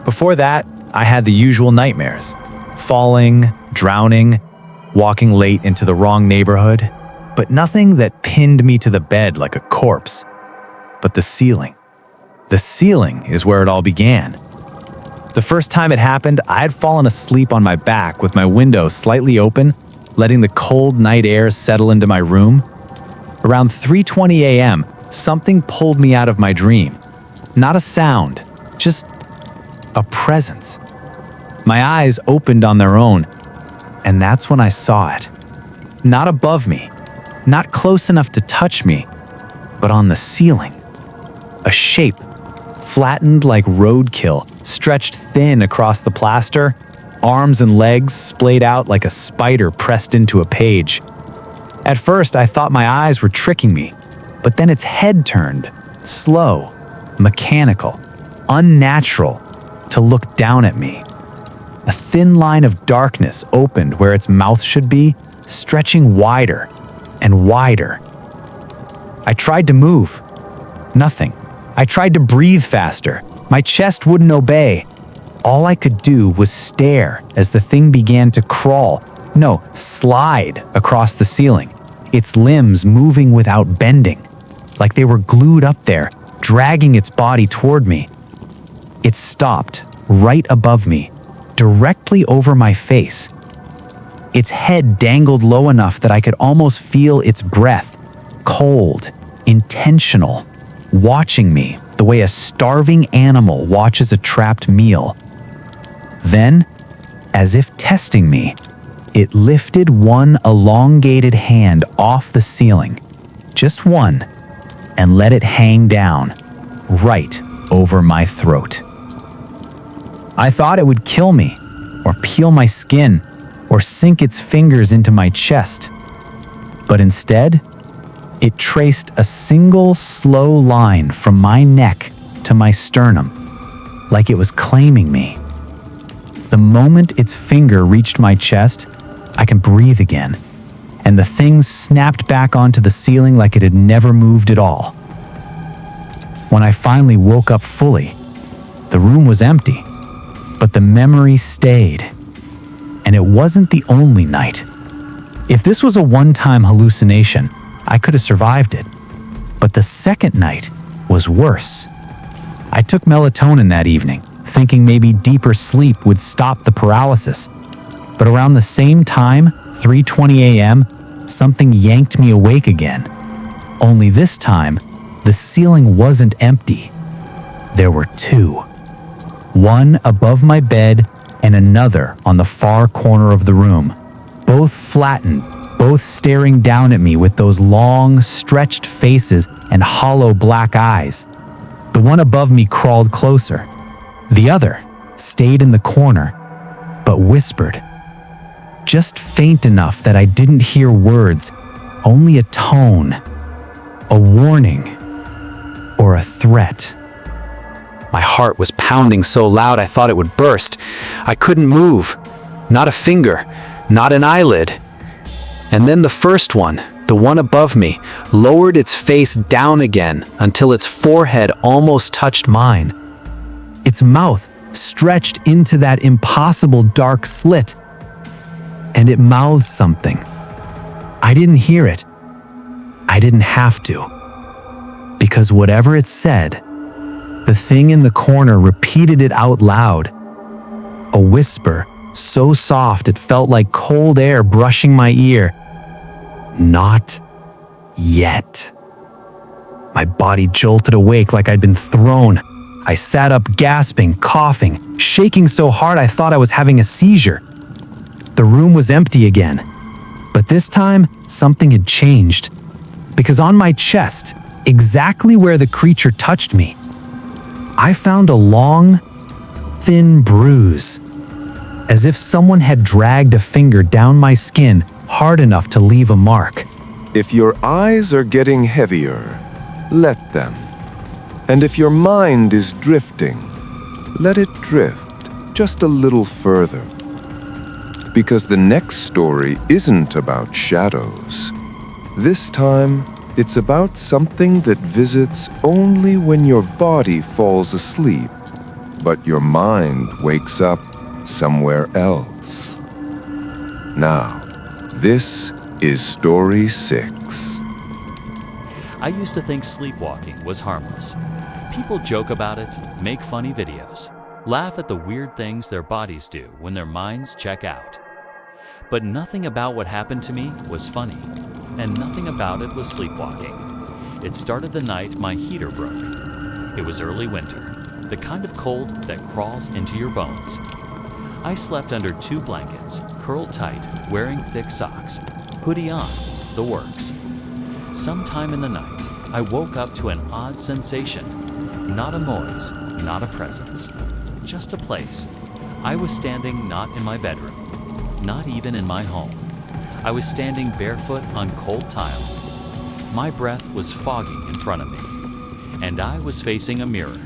Before that, I had the usual nightmares. Falling, drowning, walking late into the wrong neighborhood, but nothing that pinned me to the bed like a corpse. But the ceiling. The ceiling is where it all began. The first time it happened, I had fallen asleep on my back with my window slightly open, letting the cold night air settle into my room. Around 3:20 a.m., something pulled me out of my dream. Not a sound, just a presence. My eyes opened on their own, and that's when I saw it. Not above me, not close enough to touch me, but on the ceiling. A shape, flattened like roadkill, stretched thin across the plaster, arms and legs splayed out like a spider pressed into a page. At first, I thought my eyes were tricking me, but then its head turned, slow, mechanical, unnatural, to look down at me. A thin line of darkness opened where its mouth should be, stretching wider and wider. I tried to move. Nothing. I tried to breathe faster. My chest wouldn't obey. All I could do was stare as the thing began to crawl, no, slide across the ceiling, its limbs moving without bending, like they were glued up there, dragging its body toward me. It stopped right above me, directly over my face. Its head dangled low enough that I could almost feel its breath, cold, intentional, watching me the way a starving animal watches a trapped meal. Then, as if testing me, it lifted one elongated hand off the ceiling, just one, and let it hang down, right over my throat. I thought it would kill me, or peel my skin, or sink its fingers into my chest. But instead, it traced a single slow line from my neck to my sternum, like it was claiming me. The moment its finger reached my chest, I could breathe again, and the thing snapped back onto the ceiling like it had never moved at all. When I finally woke up fully, the room was empty, but the memory stayed. And it wasn't the only night. If this was a one-time hallucination, I could have survived it. But the second night was worse. I took melatonin that evening, thinking maybe deeper sleep would stop the paralysis. But around the same time, 3:20 a.m., something yanked me awake again. Only this time, the ceiling wasn't empty. There were two. One above my bed and another on the far corner of the room, both flattened, both staring down at me with those long, stretched faces and hollow black eyes. The one above me crawled closer. The other stayed in the corner, but whispered. Just faint enough that I didn't hear words, only a tone, a warning, or a threat. My heart was pounding so loud I thought it would burst. I couldn't move. Not a finger, not an eyelid. And then the first one, the one above me, lowered its face down again until its forehead almost touched mine. Its mouth stretched into that impossible dark slit, and it mouthed something. I didn't hear it. I didn't have to. Because whatever it said The thing in the corner repeated it out loud. A whisper, so soft it felt like cold air brushing my ear. Not yet. My body jolted awake like I'd been thrown. I sat up gasping, coughing, shaking so hard I thought I was having a seizure. The room was empty again. But this time, something had changed. Because on my chest, exactly where the creature touched me, I found a long, thin bruise. As if someone had dragged a finger down my skin hard enough to leave a mark. If your eyes are getting heavier, let them. And if your mind is drifting, let it drift just a little further. Because the next story isn't about shadows. This time, it's about something that visits only when your body falls asleep, but your mind wakes up somewhere else. Now, this is story 6. I used to think sleepwalking was harmless. People joke about it, make funny videos, laugh at the weird things their bodies do when their minds check out. But nothing about what happened to me was funny, and nothing about it was sleepwalking. It started the night my heater broke. It was early winter, the kind of cold that crawls into your bones. I slept under 2 blankets, curled tight, wearing thick socks, hoodie on, the works. Sometime in the night, I woke up to an odd sensation. Not a noise, not a presence, just a place. I was standing not in my bedroom, not even in my home. I was standing barefoot on cold tile. My breath was foggy in front of me, and I was facing a mirror,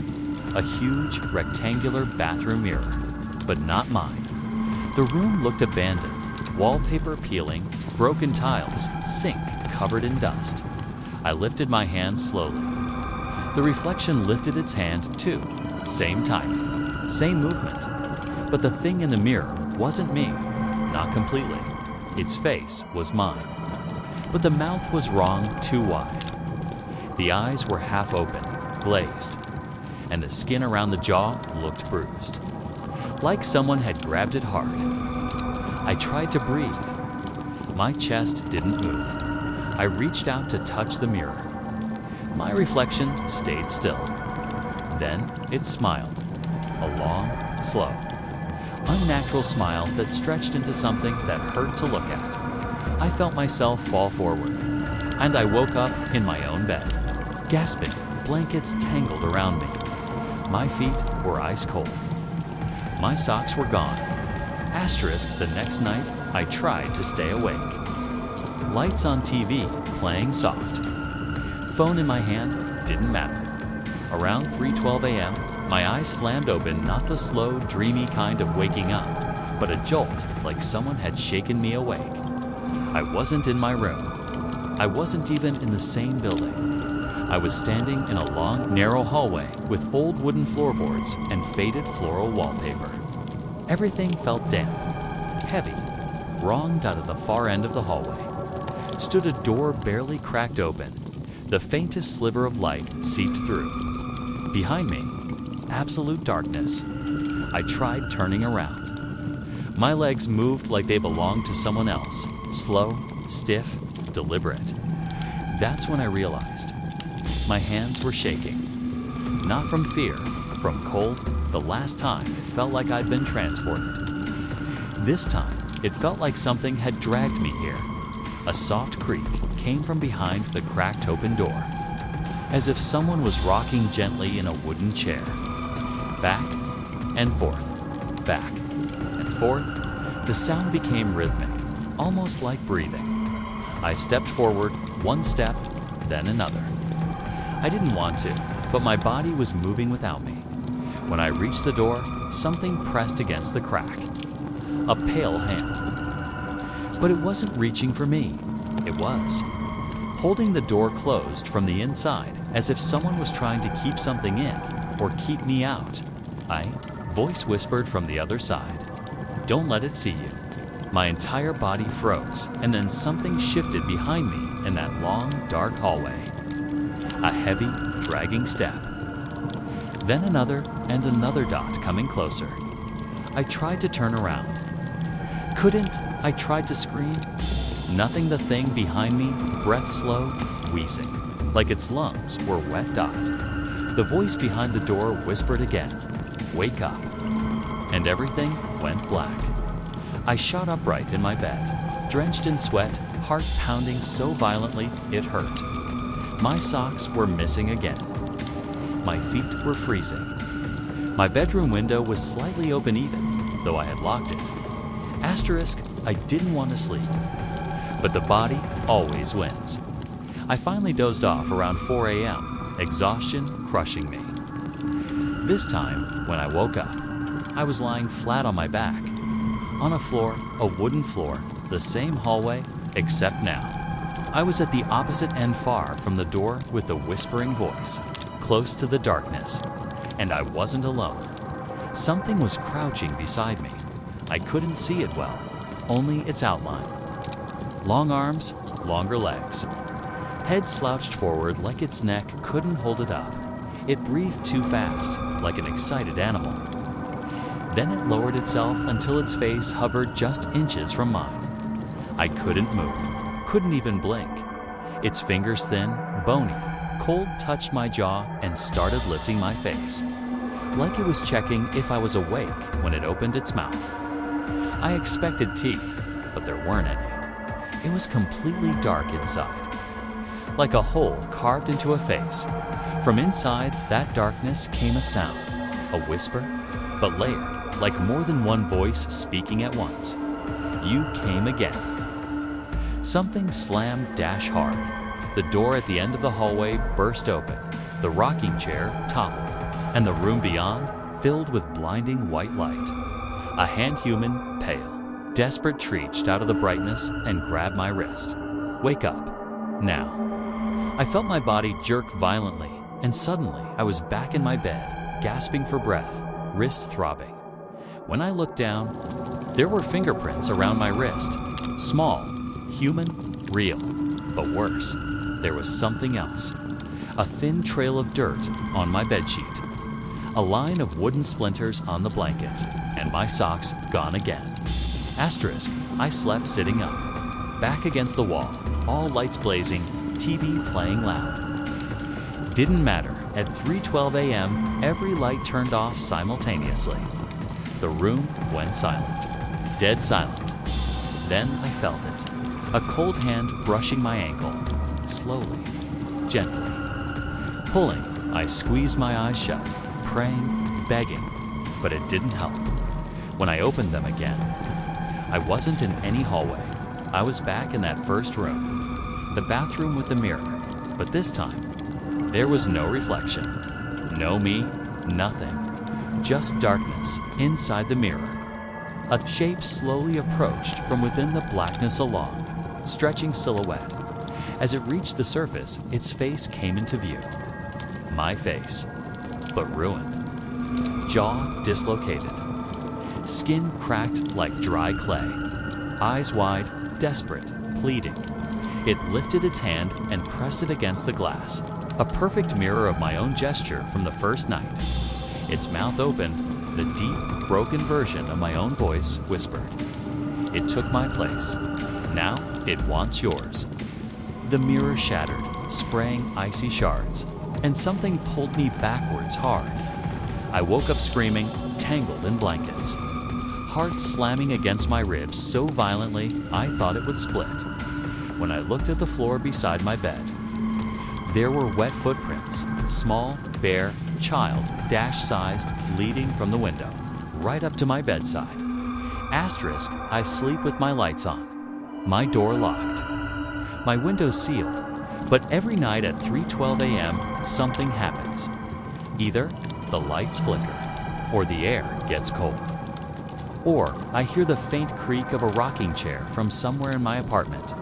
a huge rectangular bathroom mirror, but not mine. The room looked abandoned, wallpaper peeling, broken tiles, sink covered in dust. I lifted my hand slowly. The reflection lifted its hand too, same timing, same movement. But the thing in the mirror wasn't me, not completely. Its face was mine. But the mouth was wrong too wide. The eyes were half open, glazed, and the skin around the jaw looked bruised, like someone had grabbed it hard. I tried to breathe. My chest didn't move. I reached out to touch the mirror. My reflection stayed still. Then it smiled, a long, slow, unnatural smile that stretched into something that hurt to look at. I felt myself fall forward, and I woke up in my own bed, gasping, blankets tangled around me. My feet were ice cold. My socks were gone. Asterisk, the next night, I tried to stay awake. Lights on TV, playing soft. Phone in my hand, didn't matter. Around 3:12 a.m., my eyes slammed open, not the slow, dreamy kind of waking up, but a jolt like someone had shaken me awake. I wasn't in my room. I wasn't even in the same building. I was standing in a long, narrow hallway with old wooden floorboards and faded floral wallpaper. Everything felt damp, heavy, wronged out of the far end of the hallway. Stood a door barely cracked open. The faintest sliver of light seeped through. Behind me, absolute darkness. I tried turning around. My legs moved like they belonged to someone else, slow, stiff, deliberate. That's when I realized. My hands were shaking. Not from fear, from cold. The last time it felt like I'd been transported. This time, it felt like something had dragged me here. A soft creak came from behind the cracked open door, as if someone was rocking gently in a wooden chair. Back and forth, back and forth. The sound became rhythmic, almost like breathing. I stepped forward, one step, then another. I didn't want to, but my body was moving without me. When I reached the door, something pressed against the crack. A pale hand. But it wasn't reaching for me. It was holding the door closed from the inside, as if someone was trying to keep something in or keep me out. Voice whispered from the other side, "Don't let it see you." My entire body froze, and then something shifted behind me in that long, dark hallway. A heavy, dragging step. Then another and another dot coming closer. I tried to turn around. Couldn't. I tried to scream. Nothing. The thing behind me, breath slow, wheezing, like its lungs were wet dot. The voice behind the door whispered again, "Wake up." And everything went black. I shot upright in my bed, drenched in sweat, heart pounding so violently it hurt. My socks were missing again. My feet were freezing. My bedroom window was slightly open even, though I had locked it. Asterisk, I didn't want to sleep. But the body always wins. I finally dozed off around 4 a.m., exhaustion crushing me. This time, when I woke up, I was lying flat on my back, on a floor, a wooden floor, the same hallway, except now. I was at the opposite end, far from the door with the whispering voice, close to the darkness, and I wasn't alone. Something was crouching beside me. I couldn't see it well, only its outline. Long arms, longer legs. Head slouched forward like its neck couldn't hold it up. It breathed too fast, like an excited animal. Then it lowered itself until its face hovered just inches from mine. I couldn't move, couldn't even blink. Its fingers, thin, bony, cold, touched my jaw and started lifting my face, like it was checking if I was awake when it opened its mouth. I expected teeth, but there weren't any. It was completely dark inside, like a hole carved into a face. From inside that darkness came a sound, a whisper, but layered, like more than one voice speaking at once. "You came again." Something slammed dash hard. The door at the end of the hallway burst open. The rocking chair toppled, and the room beyond filled with blinding white light. A hand, human, pale, desperate, reached out of the brightness and grabbed my wrist. "Wake up. Now." I felt my body jerk violently, and suddenly I was back in my bed, gasping for breath, wrist throbbing. When I looked down, there were fingerprints around my wrist. Small, human, real, but worse, there was something else. A thin trail of dirt on my bedsheet. A line of wooden splinters on the blanket, and my socks gone again. Asterisk, I slept sitting up, back against the wall, all lights blazing, TV playing loud. Didn't matter, at 3:12 a.m., every light turned off simultaneously. The room went silent, dead silent. Then I felt it, a cold hand brushing my ankle, slowly, gently. Pulling, I squeezed my eyes shut, praying, begging, but it didn't help. When I opened them again, I wasn't in any hallway. I was back in that first room, the bathroom with the mirror, but this time, there was no reflection, no me, nothing, just darkness inside the mirror. A shape slowly approached from within the blackness, a long, stretching silhouette. As it reached the surface, its face came into view. My face, but ruined. Jaw dislocated. Skin cracked like dry clay. Eyes wide, desperate, pleading. It lifted its hand and pressed it against the glass, a perfect mirror of my own gesture from the first night. Its mouth opened, the deep, broken version of my own voice whispered. It took my place. Now it wants yours. The mirror shattered, spraying icy shards, and something pulled me backwards hard. I woke up screaming, tangled in blankets. Heart slamming against my ribs so violently I thought it would split. When I looked at the floor beside my bed, there were wet footprints, small, bare, child, dash-sized, leading from the window, right up to my bedside. Asterisk, I sleep with my lights on, my door locked, my windows sealed, but every night at 3:12 a.m., something happens. Either the lights flicker, or the air gets cold. Or I hear the faint creak of a rocking chair from somewhere in my apartment.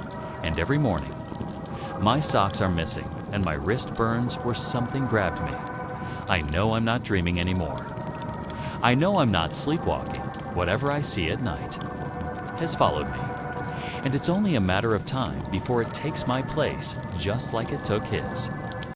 And every morning, my socks are missing and my wrist burns where something grabbed me. I know I'm not dreaming anymore. I know I'm not sleepwalking. Whatever I see at night has followed me. And it's only a matter of time before it takes my place, just like it took his.